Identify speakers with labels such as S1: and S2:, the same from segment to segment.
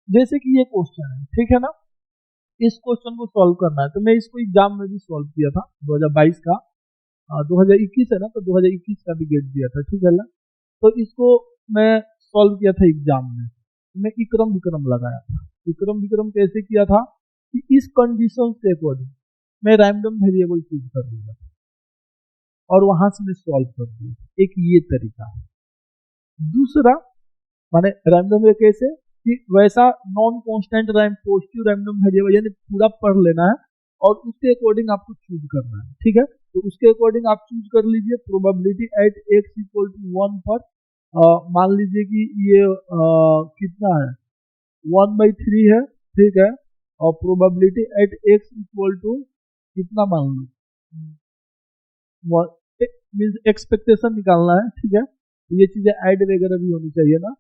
S1: जैसे कि ये क्वेश्चन है, ठीक है ना, इस क्वेश्चन को सॉल्व करना है, तो मैं इसको एग्जाम में भी सॉल्व किया था 2022 का, 2021 है ना, तो 2021 का भी गेट दिया था, ठीक है ना। तो इसको मैं सॉल्व किया था एग्जाम में, मैं इक्रम विक्रम लगाया था। इक्रम विक्रम कैसे किया था कि इस कंडीशन के अकॉर्डिंग मैं रैंडम वेरिएबल चूज कर दूंगा और वहां से मैं सॉल्व कर दूंगा, एक ये तरीका है। दूसरा माने रैंडम है कैसे कि वैसा non constant positive random variable यानी पूरा पढ़ लेना है और उसके अकॉर्डिंग आपको चूज करना है, ठीक है। तो उसके अकॉर्डिंग आप चूज कर लीजिए probability at x equal to 1 पर मान लीजिए कि ये कितना है 1/3 है, ठीक है। और probability at x equal to कितना मान लो, मीन्स एक्सपेक्टेशन निकालना है, ठीक है। ये चीजें ऐड वगैरह भी होनी चाहिए ना,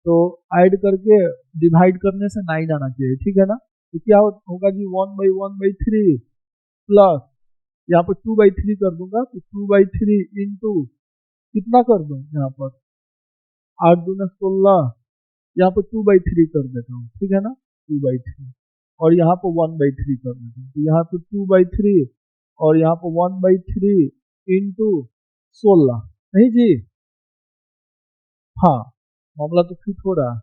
S1: तो ऐड करके डिवाइड करने से 9 आना चाहिए, ठीक है ना। तो क्या होगा जी 1/1/3 प्लस यहाँ पर 2/3 कर दूंगा, तो 2/3 इंटू कितना कर दूं यहाँ पर 8 दूना 16, यहाँ पर 2/3 कर देता हूँ, ठीक है ना, 2/3 और यहाँ पर 1/3 कर देता हूँ, तो यहाँ पर 2/3 और यहाँ पर 1/3 इंटू 16, नहीं जी, हाँ मामला तो फिट हो रहा है।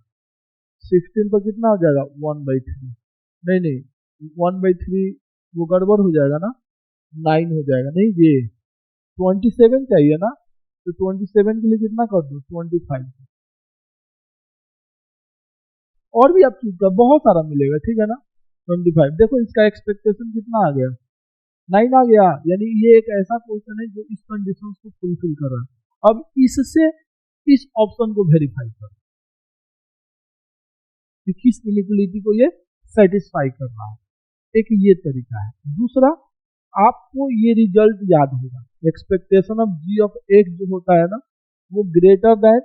S1: 16 पर कितना हो जाएगा 1/3, नहीं नहीं 1/3 वो गड़बड़ हो जाएगा ना, 9 हो जाएगा, नहीं जी 27 चाहिए ना, तो 27 के लिए कितना कर दो 25, और भी आप चूज कर बहुत सारा मिलेगा, ठीक है ना। 25 देखो इसका एक्सपेक्टेशन कितना आ गया 9 आ गया, यानी ये एक ऐसा क्वेश्चन है जो इस कंडीशन को फुलफिल कर रहा है। अब इससे इस ऑप्शन को वेरीफाई करो कि किस इनिक्वालिटी को ये सेटिस्फाई कर रहा है, एक ये तरीका है। दूसरा आपको ये रिजल्ट याद होगा, expectation of G of X जो होता है ना वो greater than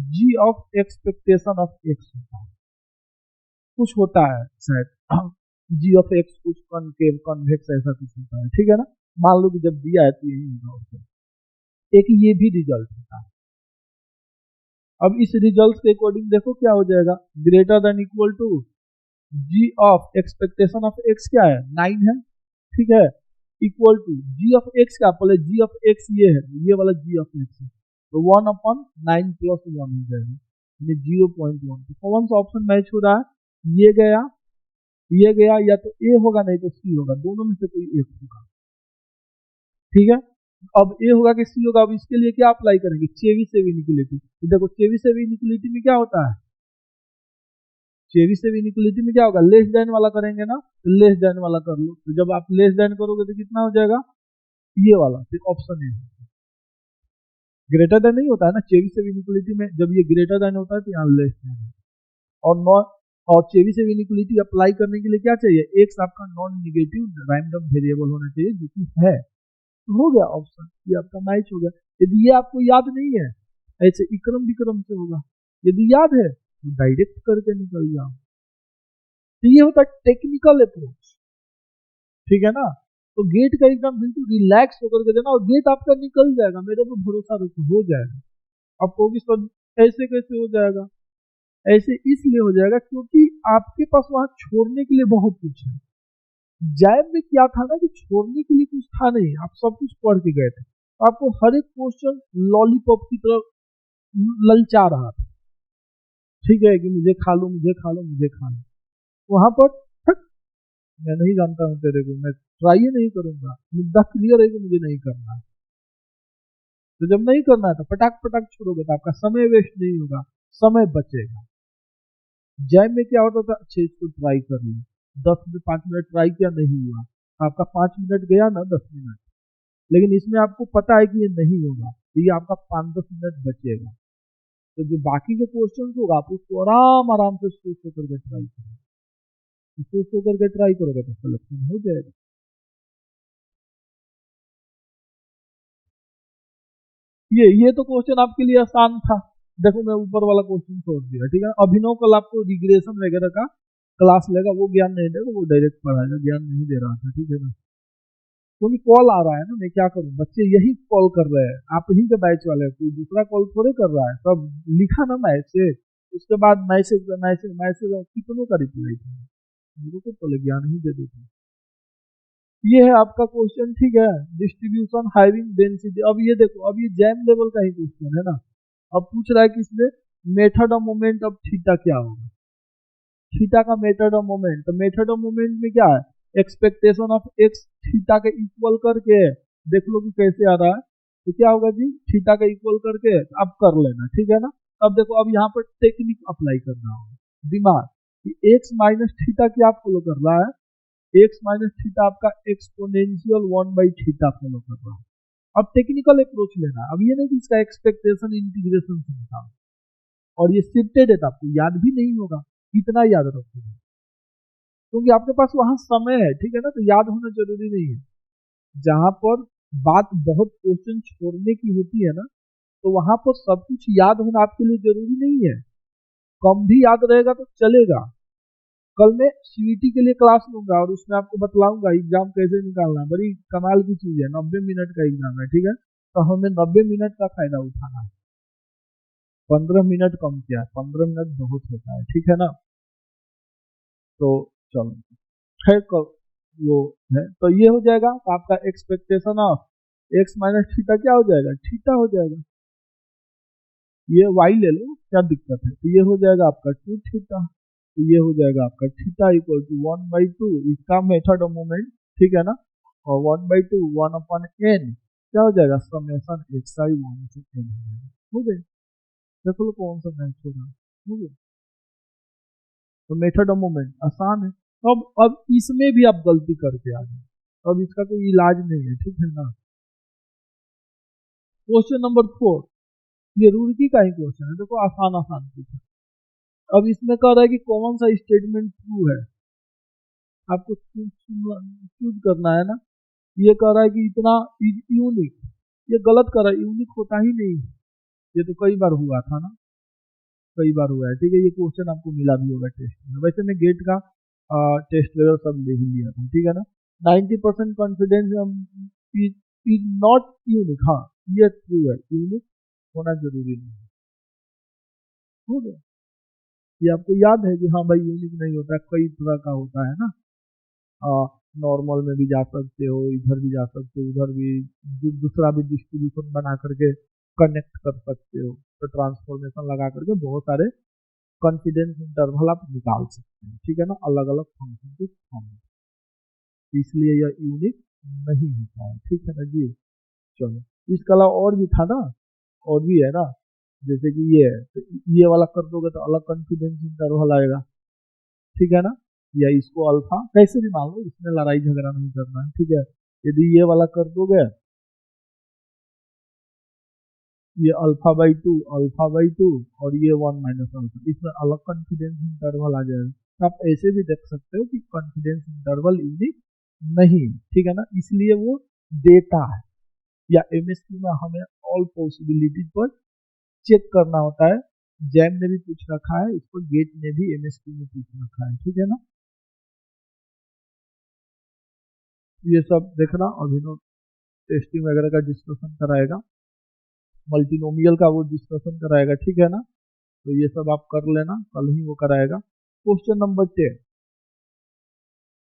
S1: G of expectation of X होता है, कुछ होता है शायद जी ऑफ एक्स कुछ कॉनकेव कॉन्वेक्स ऐसा कुछ होता है, ठीक है ना। मान लो कि जब दिया है तो यही होगा उसको, एक ये भी रिजल्ट होता है। अब इस रिजल्ट के अकॉर्डिंग देखो क्या हो जाएगा, greater than equal to G of expectation of X क्या है 9 है, ठीक है, equal to G of X क्या, पहले जी ऑफ एक्स ये है, ये वाला जी ऑफ एक्स है, तो 1/9 प्लस 1 हो जाएगा, यानी 0.1। तो कौन सा ऑप्शन मैच हो रहा है, ये गया ये गया, या तो ए होगा नहीं तो सी होगा, दोनों में से कोई एक होगा, ठीक है। अब ए होगा कि सी होगा, अब इसके लिए क्या अप्लाई करेंगे चेबीशेव इनिक्वालिटी। तो देखो चेबीशेव इनिक्वालिटी में क्या होता है, चेबीशेव इनिक्वालिटी में क्या होगा लेस देन वाला करेंगे ना, तो लेस देन वाला कर लो, तो जब आप लेस देन करोगे तो कितना हो जाएगा ये वाला, फिर ऑप्शन ए। ग्रेटर देन नहीं होता है ना चेबीशेव इनिक्वालिटी में, जब ये ग्रेटर देन होता है तो यहाँ लेस देन, और नॉन और चेबीशेव इनिक्वालिटी अप्लाई करने के लिए क्या चाहिए एक्स आपका नॉन निगेटिव रैंडम वेरिएबल होना चाहिए जो कि है, तो हो गया ऑप्शन ये आपका मैच हो गया। यदि ये आपको याद नहीं है ऐसे इक्रम विक्रम से होगा, यदि याद है तो डायरेक्ट करके निकल जाओ। तो ये होता है टेक्निकल अप्रोच, ठीक है ना। तो गेट का एकदम बिल्कुल रिलैक्स होकर के देना और गेट आपका निकल जाएगा, मेरे पे भरोसा रखो हो जाएगा। आप कहोगे सर ऐसे कैसे हो जाएगा, ऐसे इसलिए हो जाएगा क्योंकि आपके पास वहां छोड़ने के लिए बहुत कुछ है। जैब में क्या था ना कि छोड़ने के लिए कुछ था नहीं, आप सब कुछ पढ़ के गए थे, आपको हर एक क्वेश्चन लॉलीपॉप की तरफ ललचा रहा था, ठीक है कि मुझे खा लो मुझे खा लो मुझे खा लो, वहां पर मैं नहीं जानता हूँ तेरे को, मैं ट्राई ही नहीं करूंगा, मुद्दा क्लियर है कि मुझे नहीं करना है। तो जब नहीं करना है तो पटाख पटाख छोड़ोगे तो आपका समय वेस्ट नहीं होगा, समय बचेगा। जैम में क्या होता था, अच्छा इसको ट्राई कर लिया 10 में 5 मिनट ट्राई किया नहीं हुआ, आपका 5 मिनट गया ना 10 मिनट, लेकिन इसमें आपको पता है कि ये नहीं होगा तो ये आपका 5-10 मिनट बचेगा। तो जो बाकी के क्वेश्चन होगा आप उसको आराम आराम से सोच करके ट्राई करोगे, सोच करके ट्राई करोगे तो सिलेक्शन हो जाएगा। ये तो क्वेश्चन आपके लिए आसान था, देखो मैं ऊपर वाला क्वेश्चन छोड़ दिया, ठीक है। अभिनव कल आपको रिग्रेशन वगैरह का क्लास लेगा, वो ज्ञान नहीं देगा, वो डायरेक्ट पढ़ाएगा, ज्ञान नहीं दे रहा था, ठीक है ना। क्योंकि कॉल आ रहा है ना, मैं क्या करूं, बच्चे यही कॉल कर रहे हैं, आप ही के बैच वाले, कोई दूसरा कॉल थोड़े कर रहा है, सब लिखा ना मैच से, उसके बाद मैसेज मैसेज मैसेज कितनों का रिप्लाई था, मेरे को तो ज्ञान ही दे देते। ये है आपका क्वेश्चन, ठीक है, डिस्ट्रीब्यूशन हायरिंग डेंसिटी। अब ये देखो, अब ये जैम लेवल का ही क्वेश्चन है ना। अब पूछ रहा है कि इसमें method of moment of theta क्या होगा, थीटा का मेथड ऑफ मोमेंट। तो मेथड ऑफ मोमेंट में क्या है, एक्सपेक्टेशन ऑफ एक्स थीटा के इक्वल करके देख लो कि कैसे आ रहा है। तो क्या होगा जी, थीटा का इक्वल करके अब कर लेना, ठीक है ना। अब देखो, अब यहाँ पर टेक्निक अप्लाई करना होगा, दिमाग, कि एक्स माइनस थीटा क्या फॉलो कर रहा है, एक्स माइनस थीटा आपका एक्सपोनेंशियल 1/थीटा फॉलो कर रहा है। अब टेक्निकल अप्रोच लेना है। अब ये नहीं कि इसका एक्सपेक्टेशन इंटीग्रेशन से निकाल, और ये शिफ्टेड है तो आपको याद भी नहीं होगा, कितना याद रखोगे, क्योंकि आपके पास वहां समय है, ठीक है ना, तो याद होना जरूरी नहीं है। जहां पर बात बहुत क्वेश्चन छोड़ने की होती है ना, तो वहां पर सब कुछ याद होना आपके लिए जरूरी नहीं है, कम भी याद रहेगा तो चलेगा। कल मैं सीईटी के लिए क्लास लूंगा और उसमें आपको बतलाऊंगा एग्जाम कैसे निकालना है, बड़ी कमाल की चीज है, 90 मिनट का एग्जाम है, ठीक है। तो हमें 90 मिनट का फायदा उठाना है, 15 मिनट कम किया, 15 मिनट बहुत होता है, ठीक है ना। तो चलो है, वो है, तो ये हो जाएगा। तो आपका expectation of x minus theta क्या हो जाएगा, थीटा हो जाएगा। ये वाई ले लो, क्या दिक्कत है, तो ये हो जाएगा आपका 2 थीटा। तो ये हो जाएगा आपका थीटा इक्वल टू 1/2 इसका मेथड ऑफ मोमेंट, ठीक है ना, और 1/2 1/n क्या हो जाएगा, समेशन xi 1 से n हो गए। देखो लो कौन सा मैच होगा, हो गया। तो मेथड ऑफ मोमेंट आसान है। अब इसमें भी आप गलती करके आ गए, अब इसका कोई इलाज नहीं है, ठीक है ना। क्वेश्चन नंबर 4, ये रुड़की का ही क्वेश्चन है, देखो आसान आसान पूछा। अब इसमें कह रहा है कि कौन सा स्टेटमेंट ट्रू है, आपको चूज करना है ना। ये कह रहा है कि इतना यूनिक, ये गलत कर रहा है, यूनिक होता ही नहीं, ये तो कई बार हुआ था ना, कई बार हुआ है, ठीक है। ये क्वेश्चन आपको मिला भी होगा टेस्ट में, वैसे मैं गेट का टेस्ट वगैरह सब ले ही लिया था, ठीक है ना। 90% कॉन्फिडेंस इज नॉट यूनिक, हाँ ये ट्रू है, यूनिक होना जरूरी नहीं है, हो गया। ये आपको याद है कि हाँ भाई यूनिक नहीं होता, कई तरह का होता है ना। नॉर्मल में भी जा सकते हो, इधर भी जा सकते हो, उधर भी दूसरा भी डिस्ट्रीब्यूशन बना करके कनेक्ट कर सकते हो, तो ट्रांसफॉर्मेशन लगा करके बहुत सारे कॉन्फिडेंस इंटरवल आप निकाल सकते हैं, ठीक है ना, अलग अलग फंक्शन के फॉर्म में। इसलिए यह यूनिक नहीं होता है, ठीक है ना जी। चलो, इसके अलावा और भी था ना, और भी है ना, जैसे कि ये है, तो ये वाला कर दोगे तो अलग कॉन्फिडेंस इंटरवल आएगा, ठीक है ना। या इसको अल्फा कैसे भी मान लो, इसमें लड़ाई झगड़ा नहीं करना है, ठीक है। यदि ये वाला कर दोगे, ये अल्फा बाई टू और ये 1 माइनस अल्फा, इसमें अलग कॉन्फिडेंस इंटरवल आ जाएगा। तो आप ऐसे भी देख सकते हो कि कॉन्फिडेंस इंटरवल यूनिक नहीं, ठीक है ना, इसलिए वो देता है। या एमएसक्यू में हमें ऑल पॉसिबिलिटीज पर चेक करना होता है, जैम ने भी पूछ रखा है इसको, गेट ने भी एमएसक्यू में पूछ रखा है, ठीक है ना। ये सब देखना, अभिनव टेस्टिंग वगैरह का डिस्कशन कराएगा, मल्टीनोमियल का वो डिस्कशन कराएगा, ठीक है ना। तो ये सब आप कर लेना, कल ही वो कराएगा। क्वेश्चन नंबर 10,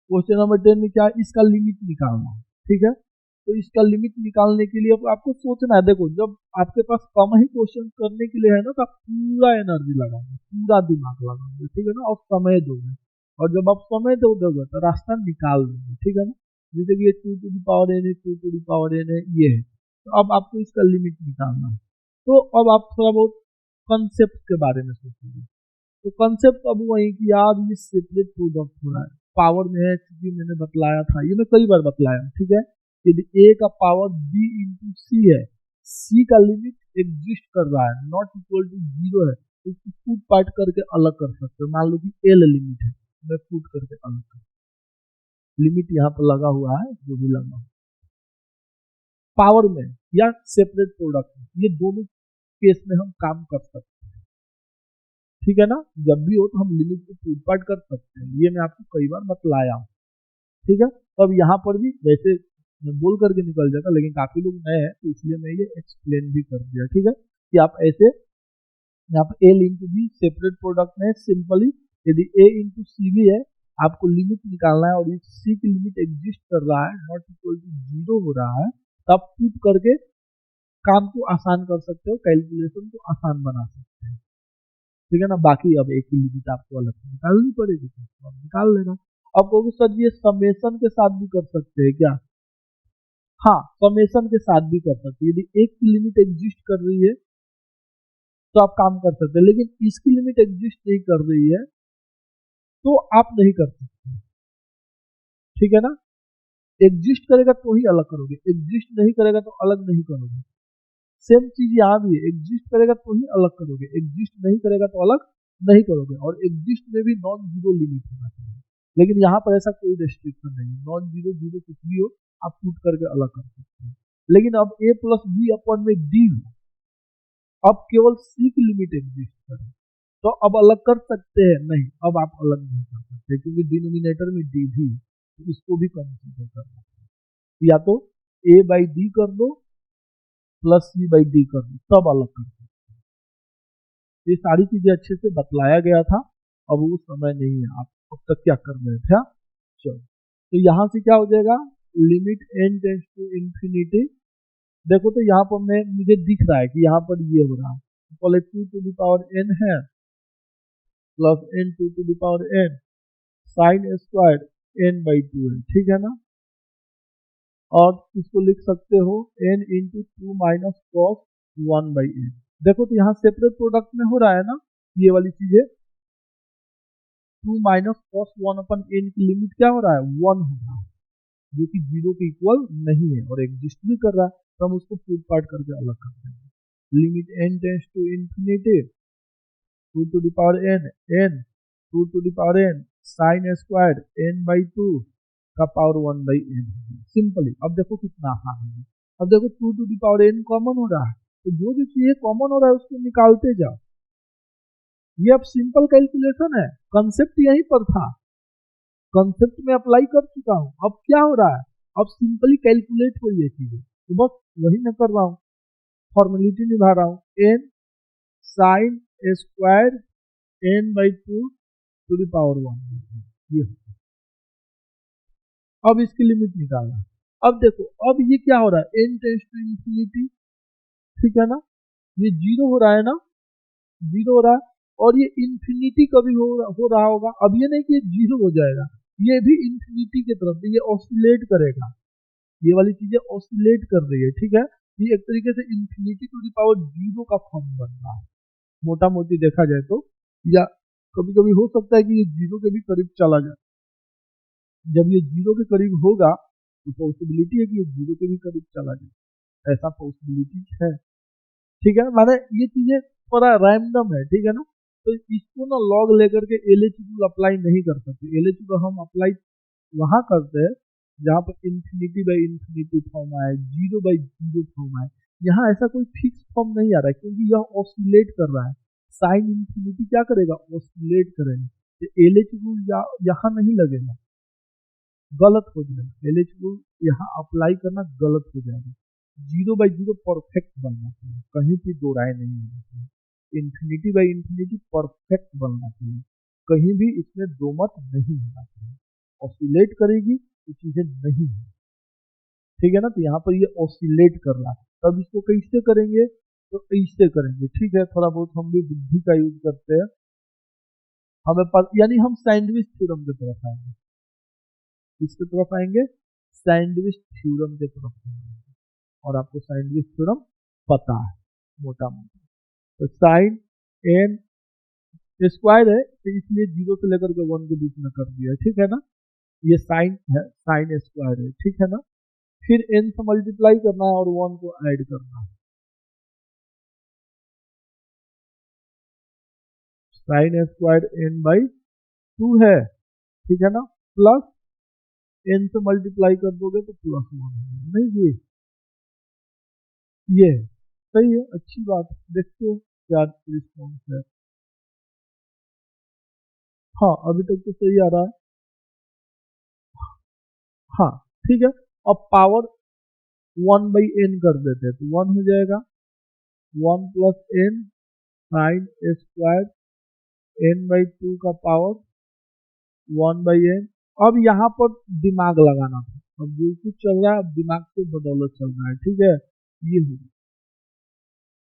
S1: क्वेश्चन नंबर 10 में क्या है, इसका लिमिट निकालना, ठीक है। तो इसका लिमिट निकालने के लिए आपको सोचना है, देखो जब आपके पास कम ही क्वेश्चन करने के लिए है ना, तो आप पूरा एनर्जी लगाओगे, पूरा दिमाग लगाओगे, ठीक है ना, और समय दोगे। और जब आप समय दोगे तो रास्ता निकाल दोगे, ठीक है ना। जैसे कि ये 2 टू द पावर n है, 2 टू द पावर n है, ये है। तो अब आपको इसका लिमिट निकालना है। तो अब आप थोड़ा बहुत कंसेप्ट के बारे में सोचेंगे। तो कंसेप्ट अब वही कि यार ये सेपरेट प्रोडक्ट हो रहा है, पावर में है, क्योंकि मैंने बतलाया था, ये मैं कई बार बतलाया, ठीक है। यदि ए का पावर बी इंटू सी है, सी का लिमिट एग्जिस्ट कर रहा है, नॉट इक्वल टू 0 है, तो इसको फुट पार्ट करके अलग कर सकते हो। मान लो कि एल लिमिट है, मैं फुट करके अलग कर, लिमिट यहाँ पर लगा हुआ है, जो भी लगा पावर में या सेपरेट प्रोडक्ट में, ये दोनों केस में हम काम कर सकते हैं, ठीक है ना। जब भी हो तो हम लिमिट को फुट पार्ट कर सकते हैं, ये मैं आपको कई बार बतलाया हूँ, ठीक है। तो अब यहाँ पर भी वैसे मैं बोल करके निकल जाता, लेकिन काफी लोग नए हैं तो इसलिए मैं ये एक्सप्लेन भी कर दिया, ठीक है, कि आप ऐसे यहाँ पे L into B separate product में सिंपली यदि ए इंटू सी भी है, आपको लिमिट निकालना है और इस सी की लिमिट एग्जिस्ट कर रहा है नॉट इक्वल टू जीरो हो रहा है, तब पुट करके काम को आसान कर सकते हो, कैलकुलेशन को आसान बना सकते हैं। ठीक है ना। बाकी अब एक ही लिमिट आपको अलग से निकालनी पड़ेगी, तो आप निकाल लेना। अब कहोगे सर ये समेशन के साथ भी कर सकते हैं क्या? हाँ, समेशन के साथ भी कर सकते हैं। यदि एक की लिमिट एग्जिस्ट कर रही है तो आप काम कर सकते हैं, लेकिन इसकी लिमिट एग्जिस्ट नहीं कर रही है तो आप नहीं कर सकते। ठीक है ना। एग्जिस्ट करेगा तो ही अलग करोगे, एग्जिस्ट नहीं करेगा तो अलग नहीं करोगे। सेम चीज यहाँ भी है, एग्जिस्ट करेगा तो ही अलग करोगे, एग्जिस्ट नहीं करेगा तो अलग नहीं करोगे। और एग्जिस्ट में भी नॉन जीरो लिमिट होना चाहिए, लेकिन यहाँ पर ऐसा कोई रेस्ट्रिक्शन नहीं है, नॉन जीरो जीरो कुछ भी हो आप पुट करके अलग कर सकते हैं। लेकिन अब ए प्लस बी अपन में डी, अब केवल सी की लिमिट एग्जिस्ट करे तो अब अलग कर सकते हैं? नहीं, अब आप अलग नहीं कर सकते, क्योंकि डिनोमिनेटर में डी भी, तो इसको भी कंसीडर करना है। या तो ए बाई डी कर दो प्लस सी बाई डी कर दो, तब अलग कर सकते हैं। ये सारी चीजें अच्छे से बतलाया गया था, अब वो समय नहीं है। आप अब तक क्या कर रहे थे? चलो, तो यहां से क्या हो जाएगा, limit N tends to infinity. देखो तो यहाँ पर मैं मुझे दिख रहा है कि यहाँ पर ये हो रहा है, पहले 2 टू द पावर n है plus n 2 to the power n sine square n by 2 है। ठीक है ना। और इसको लिख सकते हो n into 2 minus cos 1 by n। देखो तो यहाँ सेपरेट प्रोडक्ट में हो रहा है ना, ये वाली चीजें 2 माइनस कॉस 1 अपन n की लिमिट क्या हो रहा है, 1 हो रहा है, जो कि जीरो के इक्वल नहीं है और एग्जिस्ट भी कर रहा है, तो हम उसको पुट पार्ट करके अलग करते हैं। Limit n tends to infinity 2 to the power n 2 to the power n sine square n by 2 का पावर 1 बाई n। सिंपली अब देखो कितना आसान है। अब देखो 2 to the power n common हो रहा है, तो जो भी चीजें कॉमन हो रहा है उसको निकालते जाओ। ये अब सिंपल कैलकुलेशन है, कंसेप्ट यहीं पर था, कंसेप्ट में अप्लाई कर चुका हूं। अब क्या हो रहा है, अब सिंपली कैलकुलेट हो ये चीजें, तो बस वही मैं कर रहा हूँ, फॉर्मेलिटी निभा रहा हूँ। n sine square n by 2 to the power 1, ये अब इसकी लिमिट निकालना। अब देखो अब ये क्या हो रहा है, n टेंस टू इंफिनिटी। ठीक है ना, ये जीरो हो रहा है ना, जीरो हो रहा है, और ये इंफिनिटी कभी हो रहा होगा। अब ये नहीं कि ये जीरो हो जाएगा, ये भी इंफिनिटी की तरफ ये ऑसिलेट करेगा, ये वाली चीजें ऑसिलेट कर रही है। ठीक है, ये एक तरीके से infinity to the power zero का फॉर्म बन रहा है, मोटा मोटी देखा जाए तो। या कभी कभी हो सकता है कि ये जीरो के भी करीब चला जाए। जब ये जीरो के करीब होगा तो पॉसिबिलिटी है कि ये जीरो के भी करीब चला जाए, ऐसा पॉसिबिलिटी है। ठीक है, माने ये चीजें थोड़ा रैंडम है। ठीक है ना, तो इसको ना लॉग लेकर के एलएच रूल अप्लाई नहीं कर सकते। एलएच रूल हम अप्लाई वहां करते हैं जहां पर इंफिनिटी बाई इंफिनिटी फॉर्म आए, जीरो बाई जीरो फॉर्म आए। यहाँ ऐसा कोई फिक्स फॉर्म नहीं आ रहा है, क्योंकि यह ऑसिलेट कर रहा है। साइन इंफिनिटी क्या करेगा, ऑसिलेट करेगा, तो एलएच रूल यहाँ नहीं लगेगा, गलत हो जाएगा। एलएच रूल यहाँ अप्लाई करना गलत हो जाएगा। जीरो बाई जीरो परफेक्ट बनना चाहिए, कहीं भी दो राय नहीं होना चाहिए। इंफिनिटी बाई इंफिनिटी परफेक्ट बनना चाहिए, कहीं भी इसमें दो मत नहीं होना चाहिए। ऑसिलेट करेगी तो चीजें नहीं है। ठीक है ना, तो यहाँ पर ये ऑसिलेट कर रहा है, तब इसको कैसे करेंगे, तो ऐसे करेंगे। ठीक है, थोड़ा बहुत हम भी बुद्धि का यूज करते हैं, हमें यानी हम सैंडविच थ्योरम की तरफ आएंगे। किसकी तरफ आएंगे, सैंडविच थ्योरम की तरफ आएंगे। और आपको सैंडविच थ्योरम पता है मोटा मोटा, तो साइन एन स्क्वायर है तो इसलिए जीरो से लेकर के 1 के बीच में कर दिया। ठीक है ना, ये साइन है, साइन स्क्वायर है। ठीक है ना, फिर n से मल्टीप्लाई करना है और 1 को ऐड करना है, साइन स्क्वायर n बाई 2 है। ठीक है ना, प्लस n से मल्टीप्लाई कर दोगे तो प्लस 1 नहीं, ये सही है, अच्छी बात। देखते हो क्या रिस्पॉन्स है। हाँ, अभी तक तो सही आ रहा है। हाँ ठीक है, अब पावर 1 बाई n कर देते हैं तो 1 हो जाएगा, 1 plus n sine square n/2 का पावर 1/n। अब यहाँ पर दिमाग लगाना था, अब जो कुछ चल रहा है अब दिमाग के बदौलत चल रहा है, ठीक है। ये हो,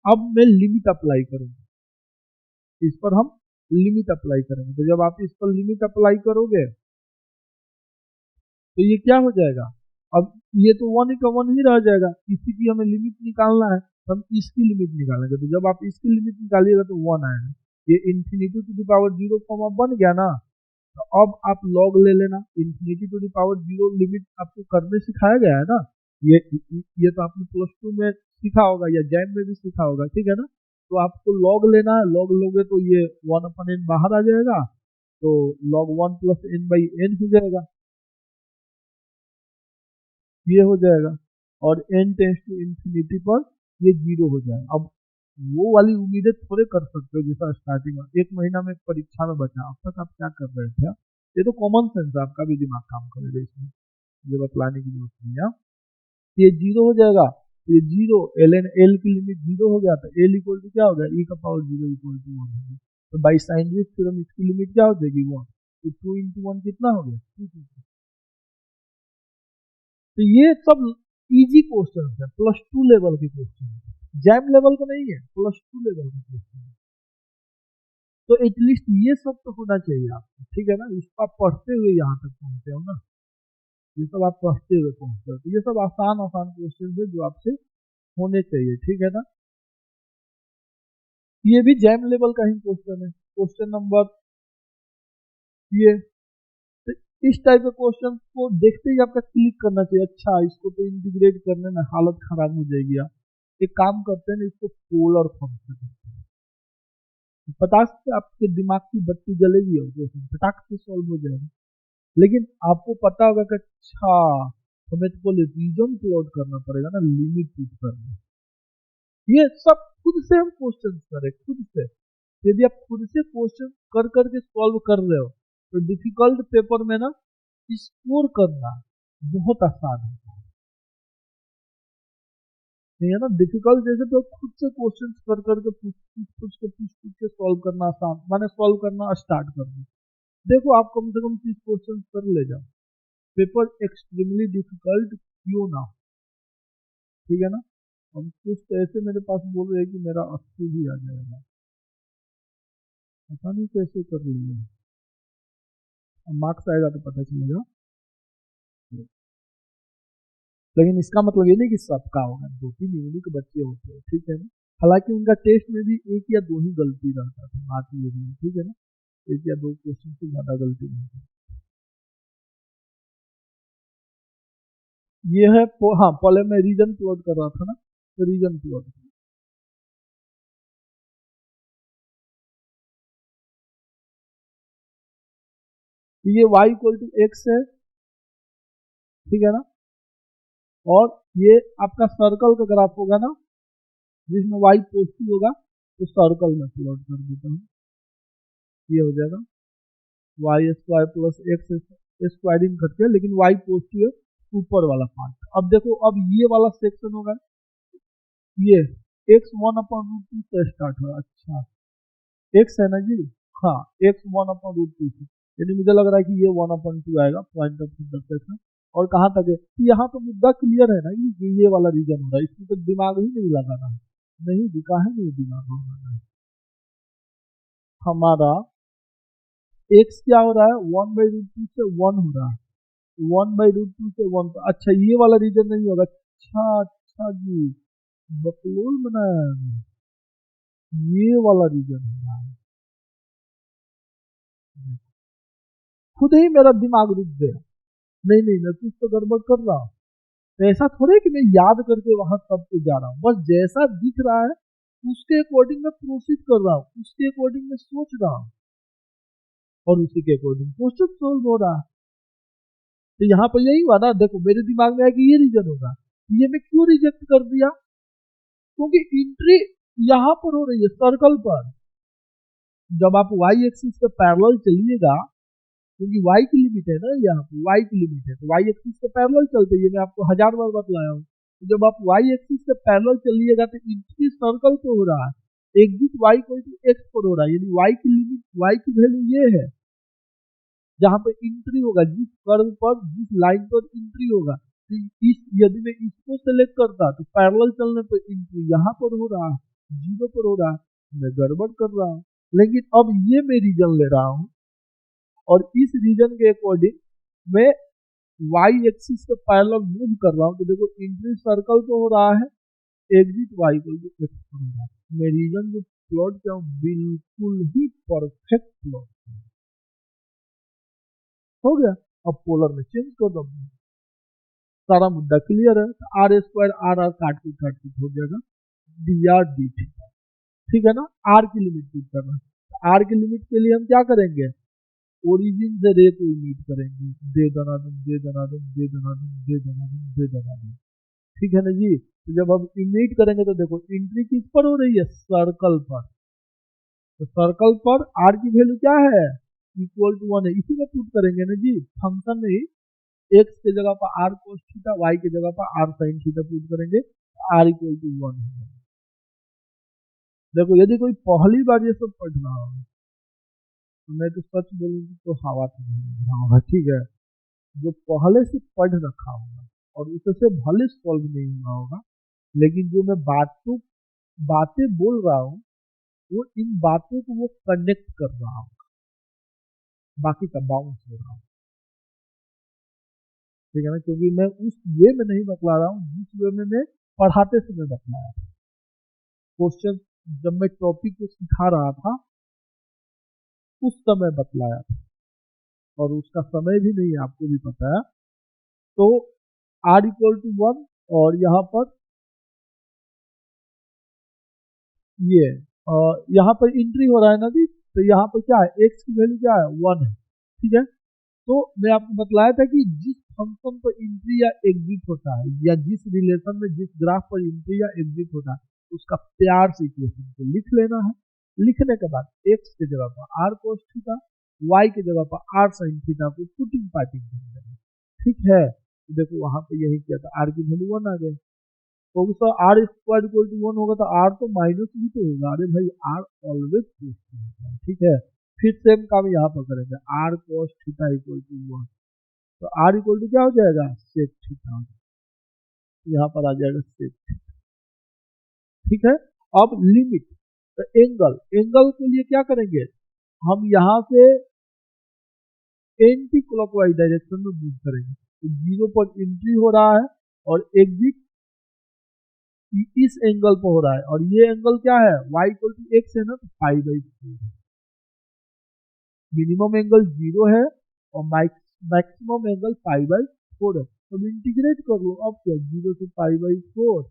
S1: अब मैं लिमिट अप्लाई करूंगा, इस पर हम लिमिट अप्लाई करेंगे। तो जब आप इस पर लिमिट अप्लाई करोगे तो ये क्या हो जाएगा, अब ये तो 1 का 1 ही रह जाएगा, इसी की हमें लिमिट निकालना है, तो हम इसकी लिमिट निकालेंगे। तो जब आप इसकी लिमिट निकालिएगा तो 1 आएगा, ये infinity to the power 0 form अब बन गया ना। तो अब आप लॉग ले लेना, infinity to the power 0 limit आपको करने सिखाया गया है ना, ये तो आपने +2 में सीखा होगा या जैम में भी सीखा होगा, ठीक है ना। तो आपको लॉग लेना है, लॉग लोगे तो ये 1/n बाहर आ जाएगा, तो log 1 + n/n हो जाएगा, ये हो जाएगा। और n टेंस टू इन्फिनिटी पर ये 0 हो जाएगा। अब वो वाली उम्मीदें थोड़े कर सकते हो जैसा स्टार्टिंग में 1 महीना में परीक्षा में बचा, अब तक आप क्या कर रहे थे। ये तो कॉमन सेंस है, आपका भी दिमाग काम करेगा इसमें, ये बतलाने की जरूरत नहीं है। ये 0 हो जाएगा, तो ये 0 ln l की लिमिट 0 हो गया, तो l इक्वल टू क्या हो गया, e का पावर 0 इक्वल टू 1 हो गया। तो बाई साइनरिज थ्योरम इसकी लिमिट क्या हो जाएगी 1, तो 2 × 1 कितना हो गया 2। तो ये सब इजी क्वेश्चन है, +2 लेवल के क्वेश्चन है, जैम लेवल का नहीं है, +2 लेवल के क्वेश्चन है। तो एटलीस्ट ये सब तो होना चाहिए आपको, ठीक है ना। इसको आप पढ़ते हुए यहाँ तक पहुंचे हो ना, ये सब आप पढ़ते हुए पहुंचे हो, तो ये सब आसान आसान क्वेश्चन है जो आपसे होने चाहिए, ठीक है ना। ये भी जैम लेवल का ही क्वेश्चन है, क्वेश्चन नंबर ये। तो इस टाइप के क्वेश्चन को देखते ही आपका क्लिक करना चाहिए, अच्छा इसको तो इंटीग्रेट करने में हालत खराब हो जाएगी। आप एक काम करते हैं, इसको पोलर फंक्शन पटाख से आपके दिमाग की बत्ती जलेगी और क्वेश्चन पटाख से सॉल्व हो जाएगा। लेकिन आपको पता होगा कि अच्छा हमें तो पहले रीजन प्लॉट करना पड़ेगा ना, लिमिट पुट करना, ये सब खुद से हम क्वेश्चन करें खुद से। यदि आप खुद से क्वेश्चन कर करके सॉल्व कर रहे हो तो डिफिकल्ट पेपर में ना स्कोर करना बहुत आसान है, नहीं है ना। डिफिकल्ट जैसे तो खुद से क्वेश्चन कर करके पूछ के सॉल्व करना आसान, माने सॉल्व करना स्टार्ट कर दो। देखो आप कम से कम 30 क्वेश्चन कर ले जाओ, पेपर एक्सट्रीमली डिफिकल्ट क्यों ना, ठीक है ना। हम कुछ तो ऐसे मेरे पास बोल रहे हैं कि मेरा 80 भी आ जाएगा, पता नहीं कैसे कर लिए, मार्क्स आएगा तो पता चलेगा। लेकिन इसका मतलब ये नहीं कि सबका होगा, 2-3 यूनिक के बच्चे होते हैं, ठीक है ना। हालांकि उनका टेस्ट में भी 1 या 2 ही गलती रहता था, बात ये भी, ठीक है ना, 1 या 2 क्वेश्चन से ज्यादा गलती नहीं। ये है हाँ, पहले मैं रीजन प्लॉट कर रहा था ना, तो रीजन प्लॉट ये y = x है, ठीक है ना। और ये आपका सर्कल का ग्राफ होगा ना, जिसमें y पॉजिटिव होगा तो सर्कल में प्लॉट कर देता हूँ, ये हो जाएगा y² + x स्क्वायरिंग करके, लेकिन y पॉजिटिव है ऊपर वाला पार्ट। अब देखो, अब ये वाला सेक्शन होगा, ये x1/√2 से स्टार्ट होगा, अच्छा x है ना जी, हाँ x1/√2 से, यानी मुझे लग रहा है कि ये 1/2 आएगा पॉइंट ऑफ इंटरसेक्शन। और कहाँ तक है, यहाँ तो मुद्दा क्लियर है ना, ये वाला रीजन हो रहा है, इसमें तो दिमाग ही नहीं लगाना है, नहीं दिखा है, नहीं दिमाग लगाना है। हमारा x क्या हो रहा है, 1/√2 से 1 हो रहा है, 1/√2 से 1, अच्छा ये वाला रीजन नहीं होगा, अच्छा अच्छा जी, बकलोल बनाया है, ये वाला रीजन हो रहा है। खुद ही मेरा दिमाग रुक गया, नहीं नहीं मैं कुछ तो गड़बड़ कर रहा हूँ। ऐसा थोड़े कि मैं याद करके वहां तब पे जा रहा हूँ, बस जैसा दिख रहा है उसके अकॉर्डिंग मैं प्रोसीड कर रहा हूँ, उसके अकॉर्डिंग मैं सोच रहा हूँ और उसी के अकॉर्डिंग क्वेश्चन सोल्व हो रहा है। तो यहाँ पर यही हुआ ना, देखो मेरे दिमाग में है कि ये रीजन होगा, ये मैं क्यों रिजेक्ट कर दिया, क्योंकि एंट्री यहाँ पर हो रही है सर्कल पर। जब आप वाई एक्सिस पे पैरेलल चलिएगा, क्योंकि y की लिमिट है ना, यहाँ पे y की लिमिट है, तो y एक्सिस के पैरेलल चलते हैं, ये मैं आपको 1000 बार बतलाया हूँ। तो जब आप y एक्सिस के पैरेलल चलिएगा तो एंट्री सर्कल पे हो रहा है, exit y equal to x पर हो रहा है, यानी y की लिमिट, y की वैल्यू ये है जहां पर एंट्री होगा, जिस कर्व पर, जिस लाइन पर एंट्री होगा। तो इस, यदि मैं इसको सेलेक्ट करता तो पैरेलल चलने पर एंट्री यहाँ पर हो रहा है, 0 पर हो रहा है, मैं गड़बड़ कर रहा हूँ। लेकिन अब ये मैं रीजन ले रहा हूँ और इस रीजन के अकॉर्डिंग मैं y एक्सिस के पैरेलल मूव कर रहा हूँ। तो देखो एंट्री सर्कल तो हो रहा है, exit y equal to x पर हो रहा है। मैं रीजन जो प्लॉट किया हूँ बिल्कुल ही परफेक्ट प्लॉट हो गया। अब पोलर में चेंज कर दो, सारा मुद्दा क्लियर है। तो आर स्क्वायर आर आर काट के हो जाएगा डी आर डी थीटा, ठीक है ना। आर की लिमिट पुट करना, तो आर की लिमिट के लिए हम क्या करेंगे, ओरिजिन से रे को इमिट करेंगे, दे दनादन दे दनादन दे दनादन दे दनादन दे दनादन, ठीक है ना जी। तो जब हम इमिट करेंगे तो देखो एंट्री किस पर हो रही है, सर्कल पर। तो सर्कल पर आर की वैल्यू क्या है, इक्वल टू 1 है, इसी में पुट करेंगे ना जी। फंक्शन में ही एक्स के जगह पर आर कोस थीटा, वाई की जगह पर आर साइन थीटा पुट करेंगे, आर इक्वल टू 1 है। देखो यदि कोई पहली बार ये सब पढ़ रहा हो तो मैं तो सच बोलूंगी तो हवा तो नहीं रहा होगा, ठीक है। जो पहले से पढ़ रखा होगा और उससे भले सॉल्व नहीं हुआ होगा, लेकिन जो मैं बातें बोल रहा हूँ वो इन बातों को वो कनेक्ट कर रहा हूँ, बाकी का बाउंस हो रहा हूँ, ठीक है ना। क्योंकि मैं उस वे में नहीं बतला रहा हूँ जिस वे में मैं पढ़ाते समय बतलाया था। क्वेश्चन जब मैं टॉपिक को सिखा रहा था उस समय बतलाया था, और उसका समय भी नहीं, आपको भी पता है। तो r इक्वल टू 1 और यहाँ पर ये यहाँ पर एंट्री हो रहा है ना जी। तो यहाँ पर क्या है, x की वैल्यू क्या है, 1 है, ठीक है। तो मैं आपको बतलाया था कि जिस फंक्शन पर एंट्री या एग्जिट होता है, या जिस रिलेशन में, जिस ग्राफ पर एंट्री या एग्जिट होता है, उसका प्यार से इक्वेशन को लिख लेना है। लिखने के बाद x की जगह पर r cos थीटा, y की जगह पर r sin थीटा को पुटिंग पार्टिंग कर देना, ठीक है। तो देखो वहां पे यही किया था, r की वैल्यू 1 आ गई। तो sir R square equal to 1 होगा तो आर तो माइनस भी तो होगा, अरे भाई आर ऑलवेज पॉजिटिव होता है, ठीक है। फिर सेम काम यहाँ पर करेंगे, R cos theta equal to 1, तो आर इक्वल टू क्या हो जाएगा, सेक थीटा, यहाँ पर आ जाएगा सेक थीटा, ठीक है। अब लिमिट, तो एंगल, एंगल के लिए क्या करेंगे, हम यहाँ से एंटी क्लॉकवाइज डायरेक्शन में मूव करेंगे। तो 0 पर एंट्री हो रहा है और एग्जिट इस एंगल पर हो रहा है, और ये एंगल क्या है, y इक्वल टू एक्स है ना, तो पाई बाई 4, मिनिमम एंगल 0 है और मैक्सिमम एंगल पाई बाई 4 है। तो इंटीग्रेट कर लो, अब क्या, 0 से pi by 4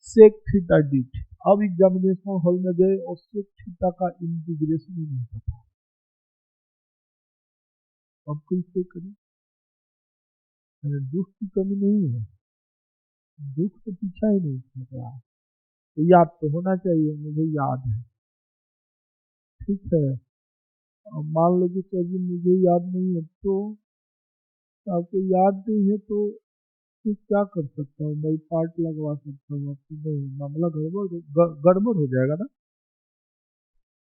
S1: sec theta D theta. अब एग्जामिनेशन हॉल में गए और सेक थीटा का इंटीग्रेशन ही नहीं पता, अब कैसे करें। दुख की कमी नहीं है, दुख तो पीछा ही नहीं छूट रहा, तो याद तो होना चाहिए, मुझे याद है, ठीक है। अब मान लो कि सर जी मुझे याद नहीं है, तो आपको याद नहीं है तो फिर क्या कर सकता हूँ, भाई पार्ट लगवा सकता हूँ आपको, नहीं मामला गड़बड़ हो जाएगा ना।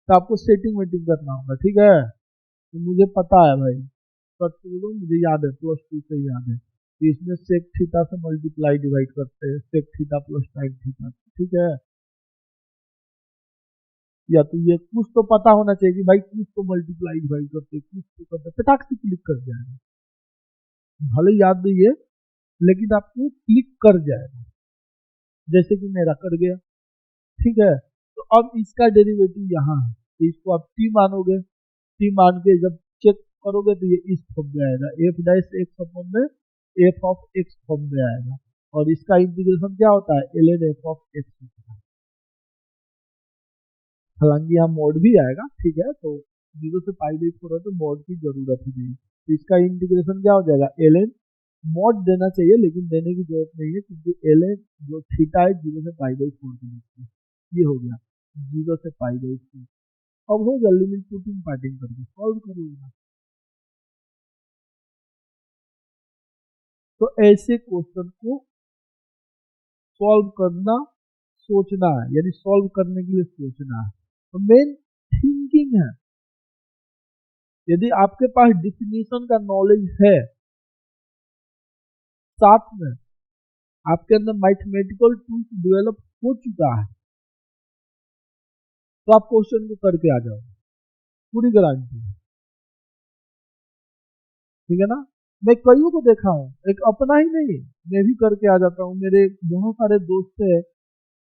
S1: तो आपको सेटिंग वेटिंग करना होगा, ठीक है। तो मुझे पता है भाई, सच बोलूं मुझे याद है, प्लस 2 से याद है कि इसमें सेक थीटा से मल्टीप्लाई डिवाइड करते हैं, sec theta plus sine theta, ठीक है। या तो ये कुछ तो पता होना चाहिए कि भाई कुछ तो मल्टीप्लाई डिवाइड करते, कुछ तो करते, पटाख से क्लिक कर जाएगा, भले याद नहीं है लेकिन आपको क्लिक कर जाएगा, जैसे कि मेरा कर गया, ठीक है। तो अब इसका डेरिवेटिव यहाँ है, तो इसको आप टी मानोगे, टी मान के जब चेक करोगे तो ये इस फॉर्म में आएगा, एफ डैश एक्स अपॉन में एफ ऑफ एक्स फॉर्म में आएगा, और इसका इंटीग्रेशन क्या होता है, L N F of X होता है। हालांकि यहाँ मोड भी आएगा, ठीक है। तो 0 से पाई बाई 4 है तो मोड की जरूरत ही नहीं, तो इसका इंटीग्रेशन क्या हो जाएगा, एल एन मोड देना चाहिए लेकिन देने की जरूरत नहीं है, क्योंकि एल एन जो थीटा है 0 से पाई बाई 4 के बीच में, ये हो गया 0 से पाई बाई 4। अब हो गया लिमिट पुटिंग पार्टिंग करके सॉल्व करोगे। तो ऐसे क्वेश्चन को सॉल्व करना सोचना है, यानी सॉल्व करने के लिए सोचना है। तो मेन थिंकिंग है। यदि आपके पास डिफिनीशन का नॉलेज है, साथ में आपके अंदर मैथमेटिकल टूल्स डेवलप हो चुका है, तो आप क्वेश्चन को करके आ जाओ, पूरी गारंटी है। ठीक है ना। मैं कईयों को देखा हूँ, एक अपना ही नहीं, मैं भी करके आ जाता हूँ, मेरे बहुत सारे दोस्त है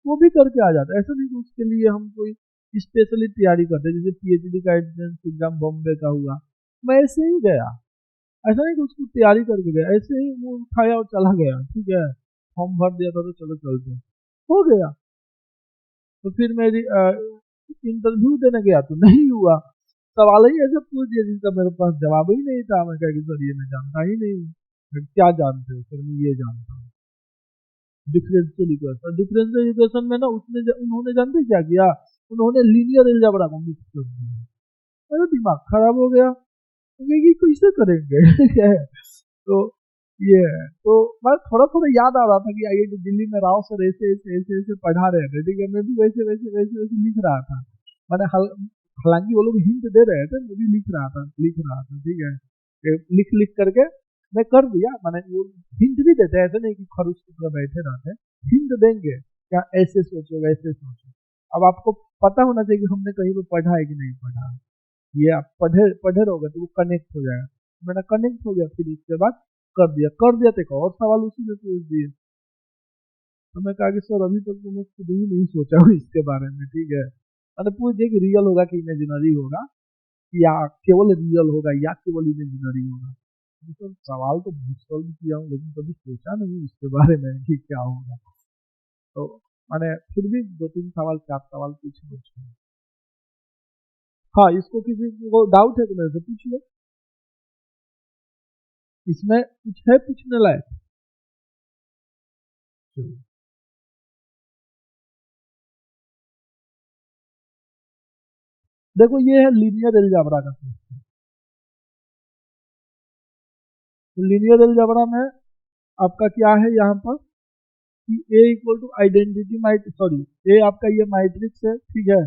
S1: वो भी करके आ जाता है। ऐसा नहीं कि उसके लिए हम कोई स्पेशली तैयारी करते हैं, जैसे पीएचडी का एंट्रेंस एग्जाम बॉम्बे का हुआ, मैं ऐसे ही गया। ऐसा नहीं कि उसकी तैयारी करके गया, ऐसे ही वो उठाया और चला गया। ठीक है, फॉर्म भर दिया था तो चलो चलते हैं, हो गया। तो फिर मेरी इंटरव्यू देने गया तो नहीं हुआ, सवाल ही ऐसे पूछ दिया जिसका मेरे पास जवाब ही नहीं था। मैं कहा कि सर ये मैं जानता ही नहीं। फिर क्या जानते हो सर? मैं ये जानता हूँ डिफरेंशियल इक्वेशन। डिफरेंशियल इक्वेशन में ना उन्होंने जानते क्या किया, उन्होंने लीनियर अलजेब्रा को मिक्स कर दिया। मेरा दिमाग खराब हो गया, ये कैसे करेंगे? तो ये है। तो मैं थोड़ा थोड़ा याद आ रहा था कि आईआईटी दिल्ली में राव सर ऐसे ऐसे ऐसे ऐसे पढ़ा रहे थे। ठीक है, मैं भी वैसे वैसे वैसे वैसे लिख रहा था। मैंने हालांकि वो लोग हिंट दे रहे थे, मैं भी लिख रहा था। ठीक है, लिख लिख करके मैं कर दिया। मैंने वो हिंट भी देते, ऐसे नहीं कि खरूच की तरह बैठे रहते, हिंट देंगे क्या ऐसे सोचो वैसे सोचो। अब आपको पता होना चाहिए कि हमने कहीं पर पढ़ा है कि नहीं पढ़ा है। ये आप पढ़े पढ़े रहोगे तो वो कनेक्ट हो जाएगा। मेरा कनेक्ट हो गया, फिर इसके बाद कर दिया तो एक और सवाल उसी में पूछ दिए। तो मैं कहा कि सर अभी तक तो मैं खुद ही नहीं सोचा हूँ इसके बारे में। ठीक है, मैंने पूछ दिया कि रियल होगा कि इमेजिनरी होगा, या केवल रियल होगा या केवल इमेजिनरी होगा। तो सवाल तो सॉल्व किया हूँ, लेकिन कभी सोचा नहीं इसके बारे में कि क्या होगा। तो मैंने फिर भी 2-3 सवाल 4 सवाल पूछे। हाँ, इसको किसी को डाउट है तो मेरे से पूछ लो, इसमें कुछ है पूछने लायक? देखो ये है लीनियर अलजेब्रा का सिस्टम। तो लीनियर अलजेब्रा में आपका क्या है यहाँ पर कि ए इक्वल टू आइडेंटिटी सॉरी ए आपका ये मैट्रिक्स है। ठीक है,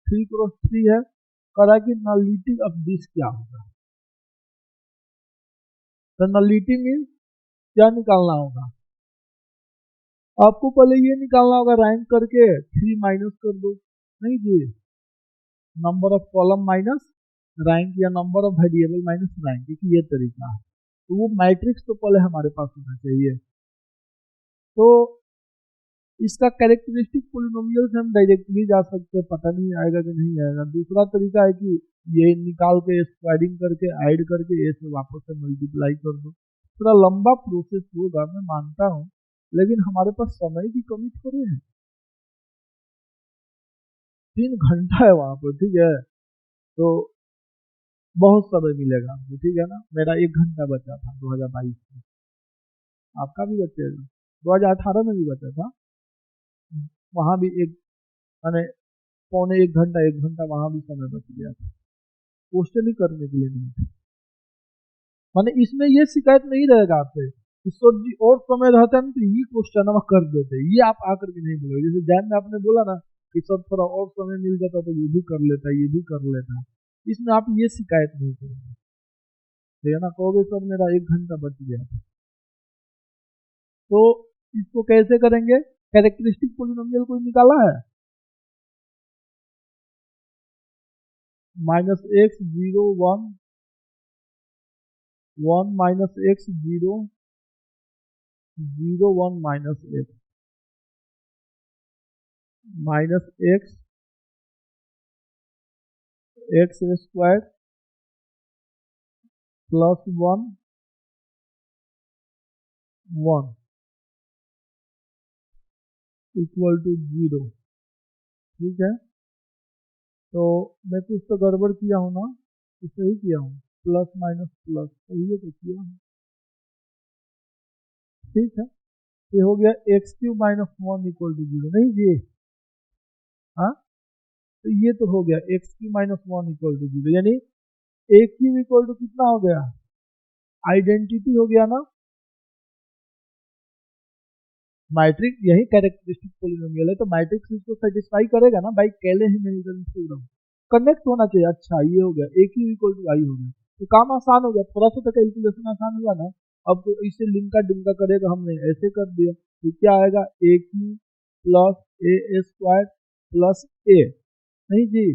S1: 3x3 है। करा कि नलिटी ऑफ दिस क्या होगा। तो नलिटी मीन्स क्या निकालना होगा आपको? पहले ये निकालना होगा रैंक करके 3 माइनस कर दो। नहीं जी, number of column minus rank या number of variable minus rank, ये तरीका है। तो वो मैट्रिक्स तो पहले हमारे पास होना चाहिए। तो इसका कैरेक्टरिस्टिक पोलिनोमियल से हम डायरेक्टली जा सकते हैं, पता नहीं आएगा कि नहीं आएगा। दूसरा तरीका है कि ये निकाल के स्क्वायरिंग करके ऐड करके ये से वापस से मल्टीप्लाई कर दो। थोड़ा लंबा प्रोसेस होगा, मैं मानता हूँ, लेकिन हमारे पास समय की कमी थोड़ी है। 3 घंटा है वहां पर। ठीक है, तो बहुत समय मिलेगा आपको। ठीक है ना, मेरा 1 घंटा बचा था 2022 में, आपका भी बचेगा। 2018 में भी बचा था, वहां भी एक मैंने पौने 1 घंटा वहां भी समय बच गया था, क्वेश्चन ही करने के लिए नहीं। माने इसमें ये शिकायत नहीं रहेगा आपसे ईश्वर जी और समय रहता है ना तो ये क्वेश्चन हम कर देते, ये आप आकर के नहीं बोलोगे। जैसे जैन में आपने बोला ना कि सर थोड़ा और समय मिल जाता तो ये भी कर लेता, ये भी कर लेता, इसमें आप ये शिकायत नहीं करोगे। ठीक है ना, कहोगे सर मेरा 1 घंटा बच गया। तो इसको कैसे करेंगे? कैरेक्टरिस्टिक पोलिनोमियल कोई निकाला है? -x 0 1 1 -x 0 0 1 -x -x x square +1 1 equal to 0। ठीक है, तो मैं कुछ तो गड़बड़ किया हूँ ना, तो सही किया हूँ, प्लस माइनस प्लस सही है तो किया हूँ। ठीक है, ये हो गया x³ - 1 इक्वल टू 0। नहीं जी, हाँ, तो ये तो हो गया x³ - 1 इक्वल टू 0, यानी a³ इक्वल टू कितना हो गया? आइडेंटिटी हो गया ना, मैट्रिक्स यही कैरेक्टरिस्टिक पोलिनोमियल है, तो मैट्रिक्स इसको सेटिस्फाई करेगा ना बाई केले हैमिल्टन थ्योरम। कनेक्ट होना चाहिए। अच्छा ये हो गया, ए क्यू इक्वल टू आई हो गया, तो काम आसान हो गया, थोड़ा सा तो कैलकुलेशन आसान हुआ ना। अब तो इसे लिंका डिंका करेगा, हमने ऐसे कर दिया, तो क्या आएगा ए क्यू प्लस ए स्क्वायर प्लस ए, नहीं जी,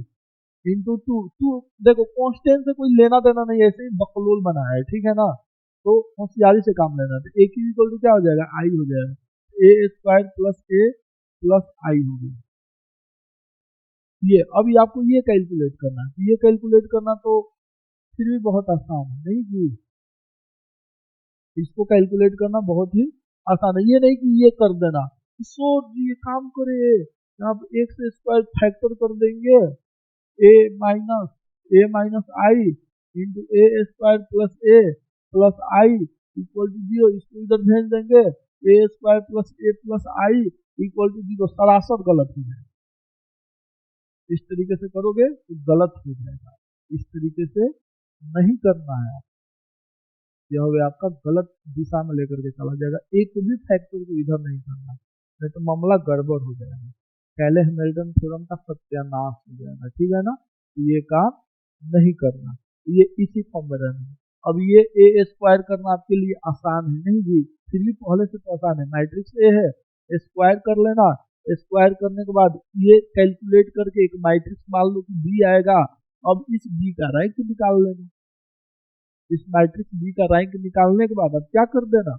S1: इंटू टू टू। देखो कॉन्स्टेंट से कोई लेना देना नहीं है, ऐसे ही बकलोल बना है, ठीक है ना, तो होशियारी से काम लेना। तो ए क्यू इक्वल टू क्या हो जाएगा, आई हो जाएगा, ए स्क्वायर प्लस ए प्लस आई हो गया ये। अभी आपको ये कैलकुलेट करना है, ये कैलकुलेट करना तो फिर भी बहुत आसान है, नहीं जी, इसको कैलकुलेट करना बहुत ही आसान है। ये नहीं कि ये कर देना, सो जी ये काम करे, आप एक से स्क्वायर फैक्टर कर देंगे, a minus i into a square plus i equal to zero, इसको इधर भेज देंगे, a square plus i equal to zero, सरासर गलत हो जाएगा। इस तरीके से करोगे तो गलत हो जाएगा, इस तरीके से नहीं करना है। यह हो गया आपका, गलत दिशा में लेकर के चला जाएगा, एक भी फैक्टर को इधर नहीं करना, नहीं तो मामला गड़बड़ हो जाएगा, केले हैमिल्टन थ्योरम का सत्यानाश हो जाएगा, ठीक है ना। ये काम नहीं करना, ये इसी फॉर्म में रहना। अब ये ए स्क्वायर करना आपके लिए आसान है, नहीं जी, फिर भी पहले से तो आसान है, मैट्रिक्स ए है, स्क्वायर कर लेना, स्क्वायर करने के बाद ये कैलकुलेट करके एक मैट्रिक्स मान लो कि बी आएगा, अब इस बी का रैंक निकाल लेना, इस मैट्रिक्स बी का रैंक निकालने के बाद अब क्या कर देना,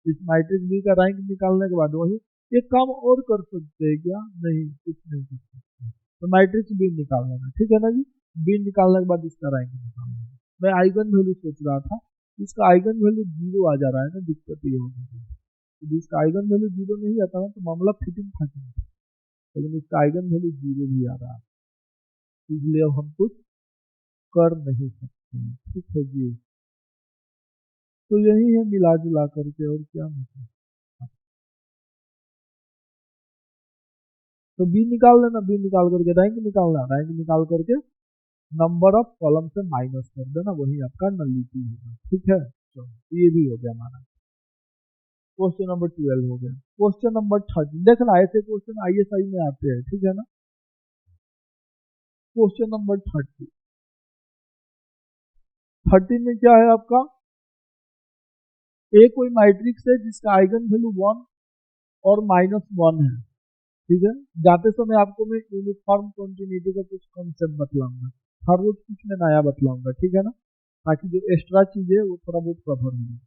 S1: इस मैट्रिक्स बी का रैंक निकालने के बाद वही एक काम और कर सकते हैं क्या, नहीं कुछ नहीं कर सकते, तो मैट्रिक्स बी निकाल लेना, ठीक है ना जी। बी निकालने के बाद इसका रैंक निकाल लेना। मैं आइगन वैल्यू सोच रहा था, इसका आइगन वैल्यू जीरो आ जा रहा है ना, दिक्कत ये होगी, तो इसका आइगन वैल्यू जीरो नहीं आता ना तो मामला फिटिंग फाटिंग, लेकिन इसका आइगन वैल्यू जीरो भी आ रहा है, इसलिए अब हम कुछ कर नहीं सकते, ठीक है जी। तो यही है मिला जुला करके, और क्या मतलब। तो बी निकाल लेना, बी निकाल करके रैंक निकालना, रैंक निकाल करके नंबर ऑफ कॉलम से माइनस कर देना, वही आपका नलिटी होगा, ठीक है। तो ये भी हो गया हमारा क्वेश्चन नंबर 12 हो गया। क्वेश्चन नंबर 13 देखना, ऐसे क्वेश्चन आईएसआई में आते हैं, ठीक है ना। क्वेश्चन नंबर 13 में क्या है आपका, ए कोई मैट्रिक्स है जिसका आइगन वैल्यू 1 और -1 है, ठीक है। जाते समय आपको मैं यूनिफॉर्म कंटिन्यूटी का कुछ कॉन्सेप्ट बतलाऊंगा, हर रोज कुछ मैं नया बतलाऊंगा, ठीक है ना, ताकि जो एक्स्ट्रा चीज है वो थोड़ा बहुत कवर हो।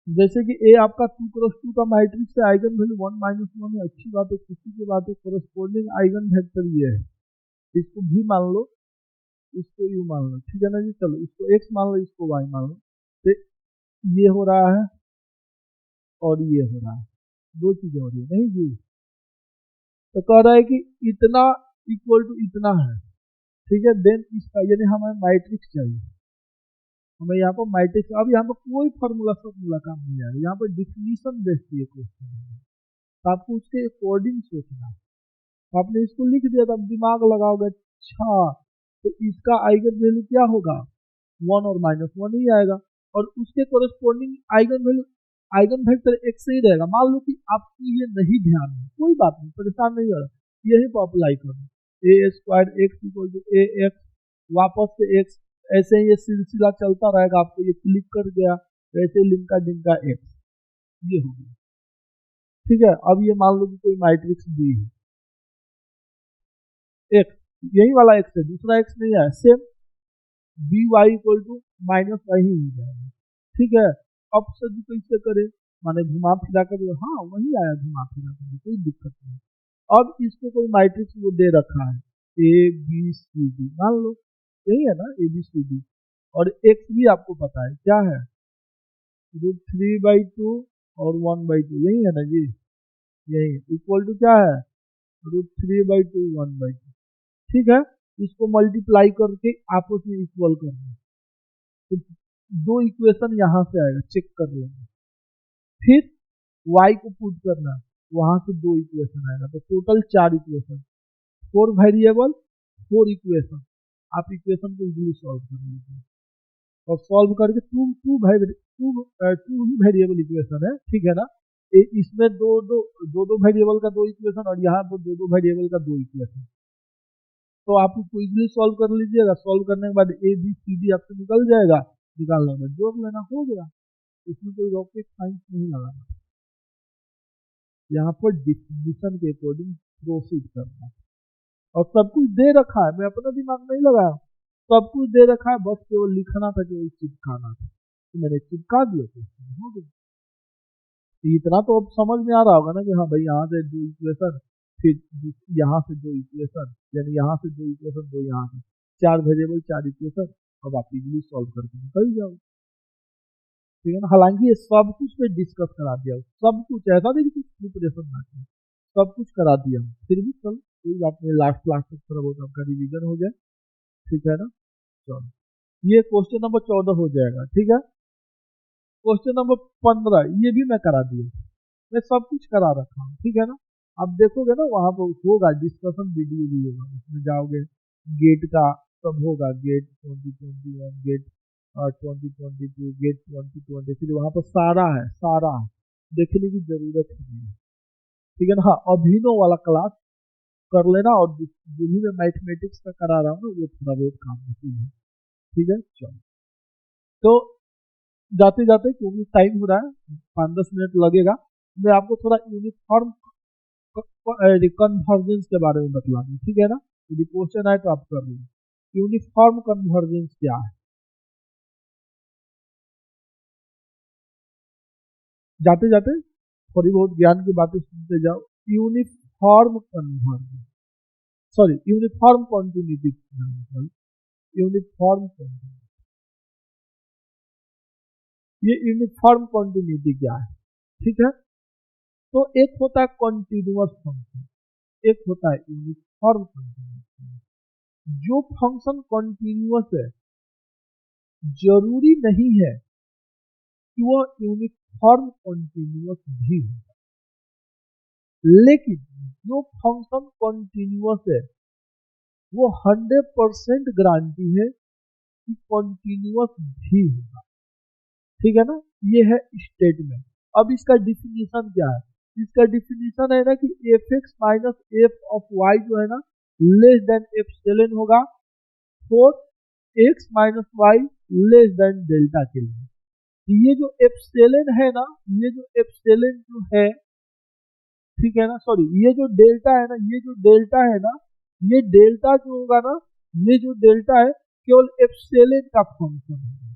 S1: जैसे कि ए आपका 2x2 का मैट्रिक्स है, आइगन वैल्यू 1 -1 है, अच्छी बात है, खुशी की बात है, कोरस्पोंडिंग आइगन वेक्टर ये है, इसको भी मान लो, इसको यू मान लो, ठीक है ना जी। चलो इसको x मान लो, इसको y मान लो, तो ये हो रहा है और ये हो रहा है, दो चीजें हो रही है, नहीं जी। तो कह रहा है कि इतना इक्वल टू इतना है, ठीक है, देन इसका यानी हमें मैट्रिक्स चाहिए, हमें यहाँ पर मैट्रिक्स। अब यहाँ पर कोई फार्मूला फार्मूला काम नहीं आएगा, यहाँ पर डिफिनीशन बेस्ड ये क्वेश्चन है, तो आपको उसके अकॉर्डिंग सोचना। तो आपने इसको लिख दिया तो अब दिमाग लगाओगे, अच्छा तो इसका आइगन वैल्यू क्या होगा, 1 और -1 ही आएगा, और उसके corresponding eigen value eigen vector एक से ही रहेगा। मान लो कि आपको ये नहीं ध्यान है, कोई बात नहीं, परेशान नहीं हो रहा, यही को अप्लाई करो, a square x equal to a x, वापस से एक्स, ऐसे ही ये सिलसिला चलता रहेगा, आपको ये क्लिक कर गया, वैसे लिंका डिंका एक्स, ये हो गया, ठीक है। अब ये मान लो कि कोई मैट्रिक्स बी है, एक्स यही वाला एक्स है, दूसरा एक्स नहीं है, same B Y equal to minus Y ही हो जाएगा, ठीक है। अब सभी कैसे करे, माने घुमा फिरा कर, हाँ वही आया घुमा फिरा कर, कोई दिक्कत नहीं। अब इसको कोई मैट्रिक्स वो दे रखा है, ए बी सी डी मान लो, यही है ना ए बी सी डी, और एक्स भी आपको पता है क्या है, √3/2 और 1/2, यही है ना जी, यही इक्वल टू क्या है, √3/2 1/2, ठीक है। इसको मल्टीप्लाई करके आपस में इक्वल करना। तो 2 इक्वेशन यहाँ से आएगा, चेक कर लेंगे। फिर y को पुट करना, वहां से 2 इक्वेशन आएगा, तो टोटल 4 इक्वेशन, 4 वेरिएबल 4 इक्वेशन। आप इक्वेशन को इजीली सॉल्व कर लीजिए, और सॉल्व करके टू ही वेरिएबल इक्वेशन है, ठीक है ना। इसमें दो वेरिएबल का 2 इक्वेशन, और यहाँ पर दो वेरिएबल का 2 इक्वेशन। तो आप इसको इजीली सॉल्व कर लीजिएगा। सॉल्व करने के बाद ए बी सी डी आपसे निकल जाएगा, निकालने में जोड़ लेना, हो गया। इसमें कोई रॉकेट साइंस नहीं लगाना, यहाँ पर डिफिनीशन के अकॉर्डिंग प्रोसीड करना। और सब कुछ दे रखा है, मैं अपना दिमाग नहीं लगाया, सब कुछ दे रखा है, बस केवल लिखना था, केवल चिपकाना था, तो मैंने चिपका दिया, तो हो गया। तो इतना तो अब समझ में आ रहा होगा ना कि हाँ भाई यहाँ से 2 इक्वेशन, फिर यहाँ से 2 इक्वेशन, यानी यहाँ से 2 इक्वेशन, 2 यहाँ से, 4 वेरिएबल 4 इक्वेशन। अब आप इजीली सॉल्व करके निकल जाओ, ठीक है ना। हालांकि ये सब कुछ पे डिस्कस करा दिया, सब कुछ, ऐसा नहीं कि कुछ प्रिपरेशन ना किया, सब कुछ करा दिया, फिर भी चलो कोई बात नहीं, लास्ट क्लास तक थोड़ा बहुत आपका रिवीजन हो जाए, ठीक है ना। चलो ये क्वेश्चन नंबर 14 हो जाएगा, ठीक है। क्वेश्चन नंबर 15 ये भी मैं करा दिया, मैं सब कुछ करा रखा हूँ, ठीक है ना। आप देखोगे ना वहां पर होगा डिस्कशन वीडियो भी होगा, उसमें जाओगे गेट का सब होगा, गेट 2021, गेट 2022, गेट 2020, फिर वहां पर सारा है, सारा देखने की जरूरत नहीं है, ठीक है ना। हाँ, अभिनव वाला क्लास कर लेना, और जो भी मैं मैथमेटिक्स का करा रहा हूँ ना वो थोड़ा बहुत काम होती है, ठीक है। चलो तो जाते जाते, क्योंकि टाइम हो रहा है, 5-10 मिनट लगेगा, मैं आपको थोड़ा यूनिफॉर्म कन्वर्जेंस के बारे में बतला दूं, ठीक है ना। यदि क्वेश्चन आए तो आप कर लो, यूनिफॉर्म कन्वर्जेंस क्या है। जाते जाते थोड़ी बहुत ज्ञान की बातें सुनते जाओ। Uniform convergence, sorry uniform continuity, uniform continuity, ये यूनिफॉर्म कॉन्टिन्यूटी क्या है, ठीक है। तो एक होता है कॉन्टिन्यूअस फंक्शन, एक होता है यूनिफॉर्म कॉन्टिन्यूअस। जो फंक्शन कॉन्टिन्यूअस है, जरूरी नहीं है कि वह यूनिफॉर्म कॉन्टिन्यूअस भी हो, लेकिन जो फंक्शन कॉन्टिन्यूअस है वो 100% गारंटी है कि कॉन्टिन्यूअस भी होगा, ठीक है ना। ये है स्टेटमेंट। अब इसका डिफिनीशन क्या है, इसका डिफिनीशन है ना कि F X minus F of Y जो है ना लेस देन एप्सिलॉन होगा for X minus Y less than delta के लिए। ये जो एप्सिलॉन है ना, ये जो एप्सिलॉन जो है, ठीक है ना, सॉरी ये जो डेल्टा है ना, ये जो डेल्टा है ना, ये डेल्टा जो होगा ना, ये जो डेल्टा है केवल एप्सिलॉन का फंक्शन है,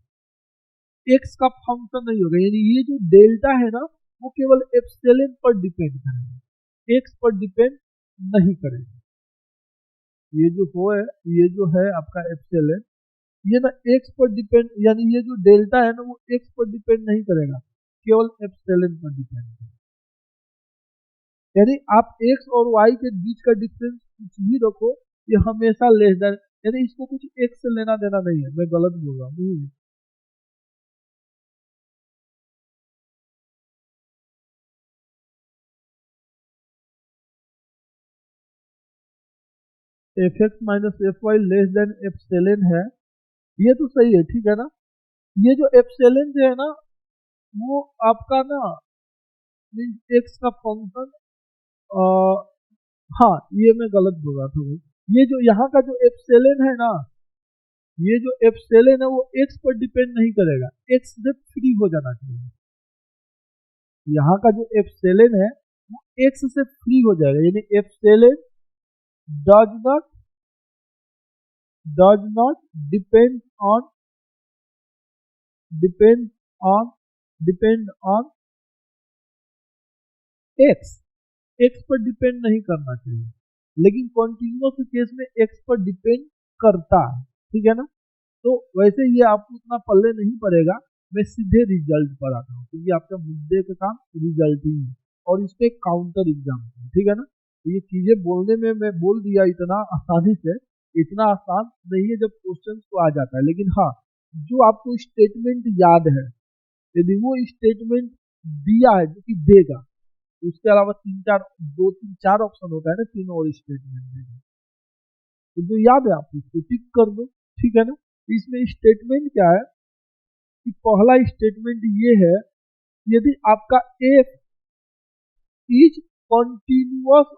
S1: एक्स का फंक्शन नहीं होगा। यानी ये जो डेल्टा है ना वो केवल एप्सिलॉन पर डिपेंड करेगा, एक्स पर डिपेंड नहीं करेगा। ये जो हो है, ये जो है आपका एप्सिलॉन, ये ना एक्स पर डिपेंड, यानी ये जो डेल्टा है ना वो एक्स पर डिपेंड नहीं करेगा, केवल एप्सिलॉन पर डिपेंड करेगा। यानी आप एक्स और वाई के बीच का डिफरेंस कुछ भी रखो, ये हमेशा लेस देन, यानी इसको कुछ एक्स से लेना देना नहीं है, मैं गलत बोल रहा हूँ। F X minus F Y less than epsilon है, ये तो सही है, ठीक है ना। ये जो एप्सिलॉन जो है ना वो आपका ना मीन्स एक्स का फंक्शन, हाँ ये मैं गलत बोल रहा था भाई। ये जो यहाँ का जो एप्सिलॉन है ना, ये जो एप्सिलॉन है वो एक्स पर डिपेंड नहीं करेगा, एक्स से फ्री हो जाना चाहिए। यहाँ का जो एप्सिलॉन है वो एक्स से फ्री हो जाएगा, यानी epsilon does not depend on depend depend on x, x पर डिपेंड नहीं करना चाहिए। लेकिन कॉन्टिन्यूअस केस में एक्स पर डिपेंड करता है, ठीक है ना। तो वैसे ये आपको उतना पल्ले नहीं पड़ेगा, मैं सीधे रिजल्ट पर आता हूँ, क्योंकि आपका मुद्दे का काम रिजल्ट ही है, और इस पे काउंटर एग्जाम है, ठीक है ना। तो ये चीजें बोलने में मैं बोल दिया इतना आसानी से, इतना आसान नहीं है जब क्वेश्चन को आ जाता है, लेकिन हाँ जो आपको स्टेटमेंट याद है, यदि वो स्टेटमेंट दिया है जो कि देगा, उसके अलावा 2 3 4 ऑप्शन होता है ना, 3 और स्टेटमेंट देगा, तो जो याद है आप उसको टिक कर दो, ठीक है ना। इसमें स्टेटमेंट क्या है कि पहला स्टेटमेंट ये है, यदि आपका F is continuous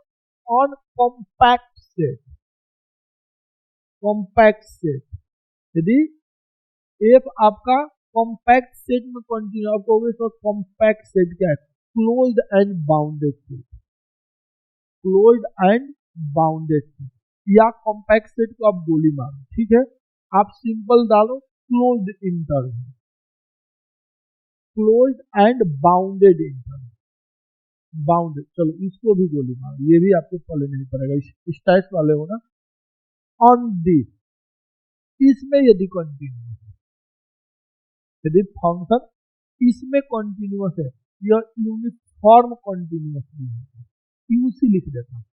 S1: on compact set, compact set, यदि एफ आपका कॉम्पैक्ट सेट में कंटिन्यू, आपको सर कॉम्पैक्ट सेट क्या है, closed end bounded set, closed end bounded set, या कॉम्पैक्ट सेट को आप गोली मारो, ठीक है, आप सिंपल डालो closed interval, closed end bounded interval, bounded, चलो इसको भी गोली मारो, ये भी आपको पहले नहीं पड़ेगा, स्टैट्स वाले हो ना। ऑन दिस, इसमें यदि कंटिन्यूअस है, यदि फंक्शन इसमें कंटिन्यूअस है, यह यूनिफॉर्म कंटिन्यूअस भी होगा, यूसी लिख देता हूं,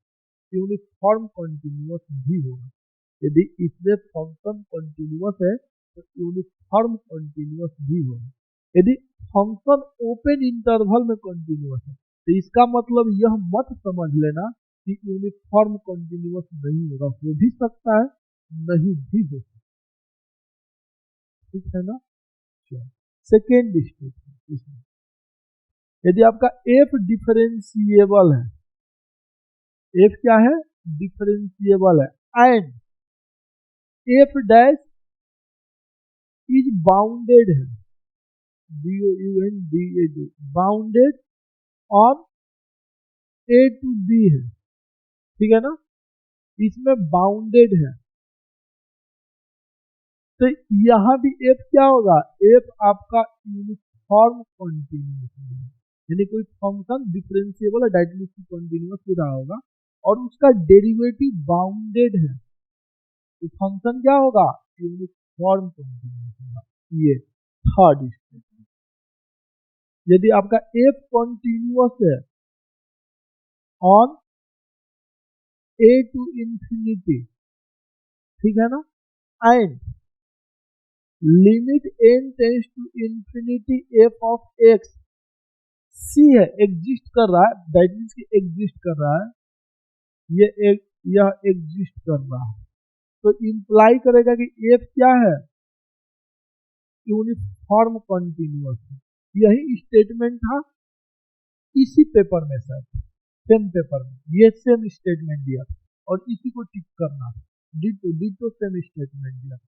S1: यूनिफॉर्म कंटिन्यूअस भी होगा, यदि इसमें फंक्शन कंटिन्यूअस है तो यूनिफॉर्म कंटिन्यूअस भी होगा। यदि फंक्शन ओपन इंटरवल में कंटिन्यूअस है तो इसका मतलब यह मत समझ लेना कि यूनिफॉर्म कंटिन्यूअस नहीं होगा, हो भी सकता है, नहीं भी हो सकता, ठीक है ना। सेकेंड स्टेटमेंट, इसमें यदि आपका एफ डिफरेंशिएबल है, एफ क्या है, डिफरेंशिएबल है, and F dash is bounded है, BOUNDED, bounded on A to B है, ठीक है ना, इसमें बाउंडेड है, तो यहां भी एफ क्या होगा, एफ आपका यूनिफॉर्म कंटिन्यूअस है, यानी कोई फंक्शन डिफरेंशिएबल है, डायरेक्टली कंटिन्यूअस हो रहा होगा और उसका डेरिवेटिव बाउंडेड है, तो फंक्शन क्या होगा, यूनिफॉर्म कंटिन्यूअस होगा। ये थर्ड स्टेटमेंट। यदि आपका एफ कंटिन्यूअस है ऑन ए टू इंफिनिटी, ठीक है ना, and limit N tends to infinity F of x, c है, एग्जिस्ट कर रहा है, दैट मीन्स कि एग्जिस्ट कर रहा है, यह एग्जिस्ट कर रहा है, तो इंप्लाई करेगा कि एफ क्या है, यूनिफॉर्म कंटिन्यूअस है। यही स्टेटमेंट था इसी पेपर में सर, सेम पेपर में ये सेम स्टेटमेंट दिया और इसी को टिक करना, डिटो सेम स्टेटमेंट दिया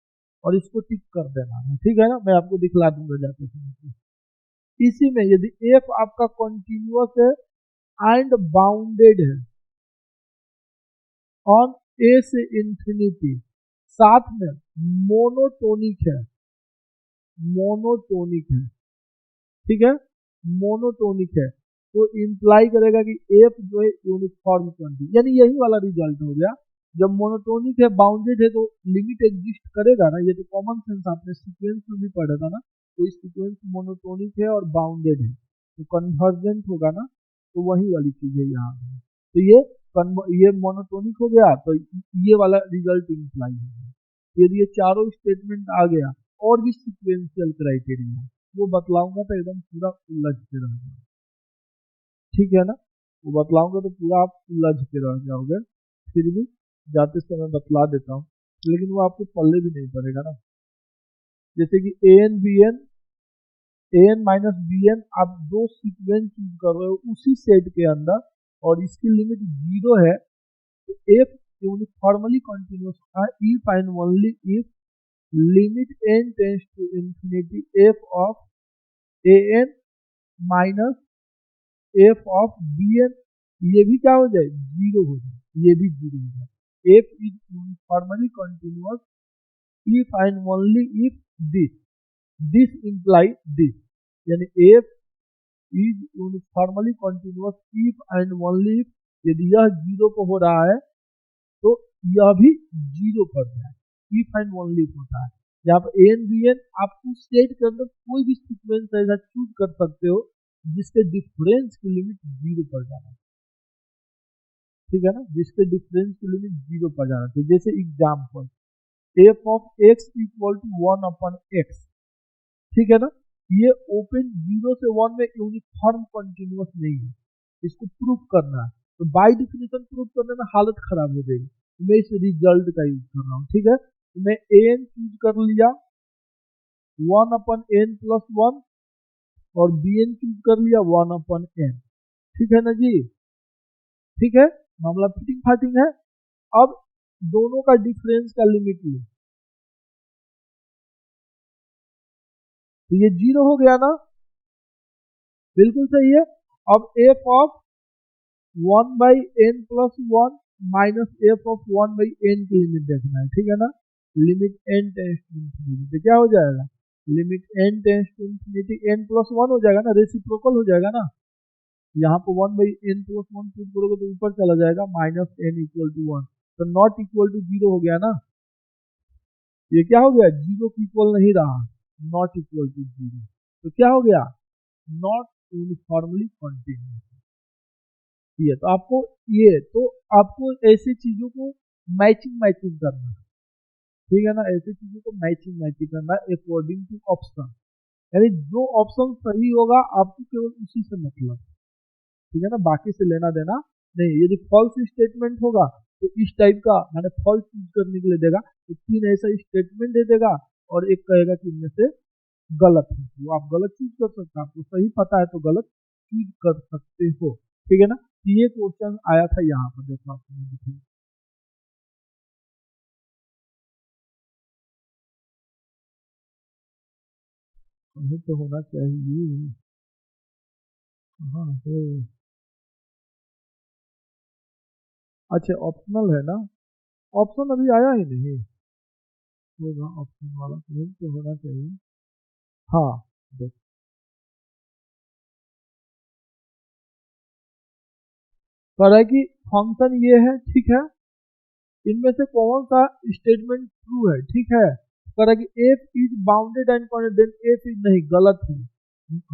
S1: और इसको टिक कर देना है, ठीक है ना, मैं आपको दिखला दूंगा जाते समय। इसी में यदि एफ आपका कंटिन्यूअस है एंड बाउंडेड है ऑन ए से इंफिनिटी, साथ में मोनोटोनिक है, मोनोटोनिक है, ठीक है, मोनोटोनिक है, तो इंप्लाई करेगा कि एफ जो है यूनिफॉर्म क्वांटिटी, यानी यही वाला रिजल्ट हो गया। जब मोनोटोनिक है, बाउंडेड है, तो लिमिट एग्जिस्ट करेगा ना, ये तो कॉमन सेंस आपने सीक्वेंस में भी पढ़ा था ना, तो इस सीक्वेंस मोनोटोनिक है और बाउंडेड है तो कन्वर्जेंट होगा ना, तो वही वाली चीज है यहाँ पे, तो ये मोनोटोनिक हो गया, तो ये वाला रिजल्ट इंप्लाई हो गया। यदि ये चारों स्टेटमेंट आ गया और भी सिक्वेंशियल क्राइटेरिया वो बतलाऊंगा तो एकदम पूरा उलझ के रह जाओगे, ठीक है ना, वो बतलाऊंगा तो पूरा आप उलझ के रह जाओगे, फिर भी जाते समय बतला देता हूँ, लेकिन वो आपको पल्ले भी नहीं पड़ेगा ना। जैसे कि an माइनस bn, आप दो सीक्वेंस चूज कर रहे हो उसी सेट के अंदर और इसकी लिमिट 0 है, तो एफ यूनिफॉर्मली कंटिन्यूअस है if and only if limit n tends to infinity F of an minus F of bn, ये भी क्या हो जाए, 0 हो जाए, ये भी 0 हो जाए। F is uniformly continuous if and only if this imply this, यानी f is uniformly continuous if and only if, यदि यह 0 पर हो रहा है तो यह भी 0 पर है, इफ एंड ओनली इफ होता है। यहाँ पर एन बी एन आप उस सेट के अंदर कोई भी सीक्वेंस ऐसा चूज कर सकते हो जिसके डिफरेंस की लिमिट 0 पर जाना, ठीक है ना, जिसके डिफरेंस की लिमिट 0 पर जाना चाहिए। जैसे example F of X equal to 1/x, ठीक है ना, ये ओपन 0 से 1 में यूनिफॉर्म कंटिन्यूअस नहीं है, इसको प्रूफ करना है। तो बाय डिफिनेशन प्रूफ करने में हालत खराब हो जाएगी, मैं इस रिजल्ट का यूज कर रहा हूँ, ठीक है। तो मैं an चूज कर लिया 1/n+1 और bn चूज कर लिया 1/n, ठीक है ना जी, ठीक है, मामला फिटिंग फाटिंग है। अब दोनों का डिफरेंस का लिमिट लो, तो ये 0 हो गया ना, बिल्कुल सही है। अब F of 1/n+1 minus F of 1/n की लिमिट देखना है, ठीक है ना, limit n tends to infinity, तो क्या हो जाएगा, limit n tends to infinity n+1 हो जाएगा ना, रेसिप्रोकल हो जाएगा ना, यहाँ पे 1/n+1 पुट करोगे तो ऊपर चला जाएगा -n=1, तो नॉट इक्वल टू 0 हो गया ना, ये क्या हो गया, 0 की इक्वल नहीं रहा, नॉट इक्वल टू 0, तो क्या हो गया, नॉट यूनिफॉर्मली कंटिन्यूअस। ये तो आपको ऐसी चीजों को मैचिंग करना है, ठीक है ना, ऐसी चीजों को मैचिंग करना अकॉर्डिंग टू ऑप्शन, यानी जो ऑप्शन सही होगा आपको केवल उसी से मतलब, ठीक है ना, बाकी से लेना देना नहीं। यदि फॉल्स स्टेटमेंट होगा तो इस टाइप का मैंने फॉल्स चूज करने के लिए देगा, तो 3 ऐसा स्टेटमेंट दे देगा और एक कहेगा कि इनमें से गलत है, वो आप गलत चूज कर सकते हैं, आपको सही पता है तो गलत चूज कर सकते हो, ठीक है ना। ये क्वेश्चन आया था यहाँ पर, देखो आपको दिखेगा, कहीं तो होना चाहिए, हाँ है, अच्छा ऑप्शनल है ना, ऑप्शन अभी आया ही नहीं होगा, ऑप्शन वाला कहीं तो होना चाहिए, हाँ देखो कह रहा है कि फंक्शन ये है, ठीक है, इनमें से कौन सा स्टेटमेंट ट्रू है, ठीक है, कह रहा है कि F is bounded and then F is नहीं, गलत है,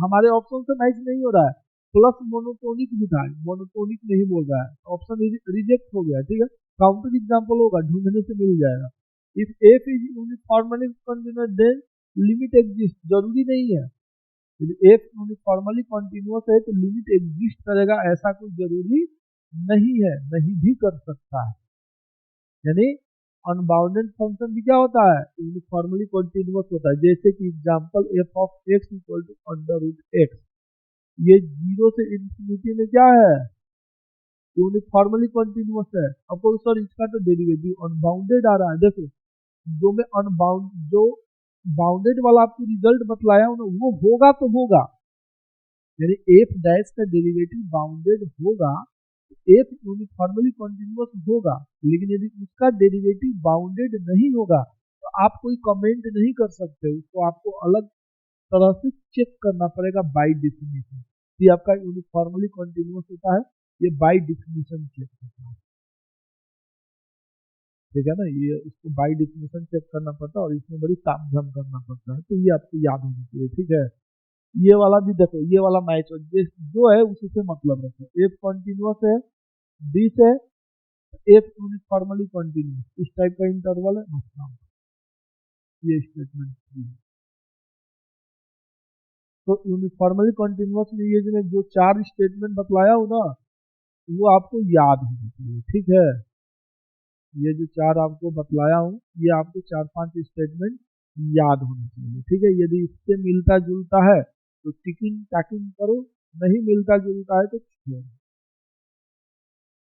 S1: हमारे ऑप्शन से मैच नहीं हो रहा है, प्लस मोनोटोनिक भी था, मोनोटोनिक नहीं बोल रहा है, ऑप्शन रिजेक्ट हो गया, ठीक है, काउंटर एग्जांपल होगा, ढूंढने से मिल जाएगा। If F is uniformly continuous then limit exist, जरूरी नहीं है, यदि एफ यूनिफॉर्मली कंटिन्यूअस है तो लिमिट एग्जिस्ट करेगा, ऐसा कोई जरूरी नहीं है, नहीं भी कर सकता है, यानी अनबाउंडेड फंक्शन भी क्या होता है, यूनिफॉर्मली कंटिन्यूअस होता है, जैसे कि example F of X equal to √x, ये 0 से इंफिनिटी में क्या है, यूनिफॉर्मली कंटिन्यूअस है। आपको सर इसका तो डेरिवेटिव अनबाउंडेड आ रहा है, देखो जो मैं जो बाउंडेड वाला आपको रिजल्ट बतलाया हूं ना, वो होगा तो होगा, यानी एफ डैश का डेरिवेटिव बाउंडेड होगा, एफ यूनिफॉर्मली कंटिन्यूअस होगा, लेकिन यदि उसका डेरिवेटिव बाउंडेड नहीं होगा तो आप कोई कमेंट नहीं कर सकते, उसको आपको अलग तरह से चेक करना पड़ेगा बाय डिफिनेशन, ये आपका यूनिफॉर्मली कंटिन्यूअस होता है, ये बाय डिफिनेशन चेक होता है, ठीक है ना, ये इसको बाय डिफिनेशन चेक करना पड़ता है और इसमें बड़ी तामझाम करना पड़ता है, तो ये आपको याद होना चाहिए, ठीक है। ये वाला भी देखो, ये वाला मैच जो है उसी से मतलब रखो, एफ कंटिन्यूअस है, डी से एफ यूनिफॉर्मली कंटिन्यूअस, इस टाइप का इंटरवल है, मतलब ये स्टेटमेंट है। तो यूनिफॉर्मली कंटिन्यूअस में ये जो मैं जो 4 स्टेटमेंट बतलाया हूँ ना, वो आपको याद होना चाहिए, ठीक है, ये जो 4 आपको बतलाया हूँ, ये आपको 4-5 स्टेटमेंट याद होने चाहिए, ठीक है, यदि इससे मिलता जुलता है तो टिकिंग टैकिंग करो, नहीं मिलता जुलता है तो छोड़ो,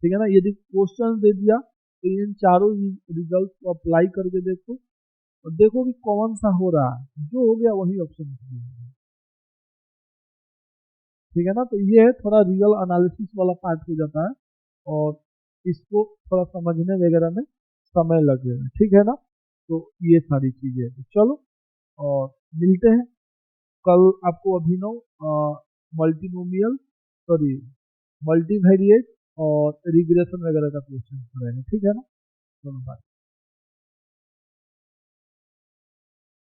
S1: ठीक है ना। यदि क्वेश्चन दे दिया तो इन चारों रिजल्ट को अप्लाई करके देखो और देखो कि कौन सा हो रहा है, जो हो गया वही ऑप्शन, ठीक है ना। तो ये है थोड़ा रियल एनालिसिस वाला पार्ट हो जाता है और इसको थोड़ा समझने वगैरह में समय लगेगा, ठीक है ना। तो ये सारी चीजें हैं, तो चलो और मिलते हैं कल, आपको अभिनव मल्टीनोमियल, सॉरी मल्टीवेरिएट और रिग्रेशन वगैरह का क्वेश्चन करेंगे, ठीक है ना, चलो बाय।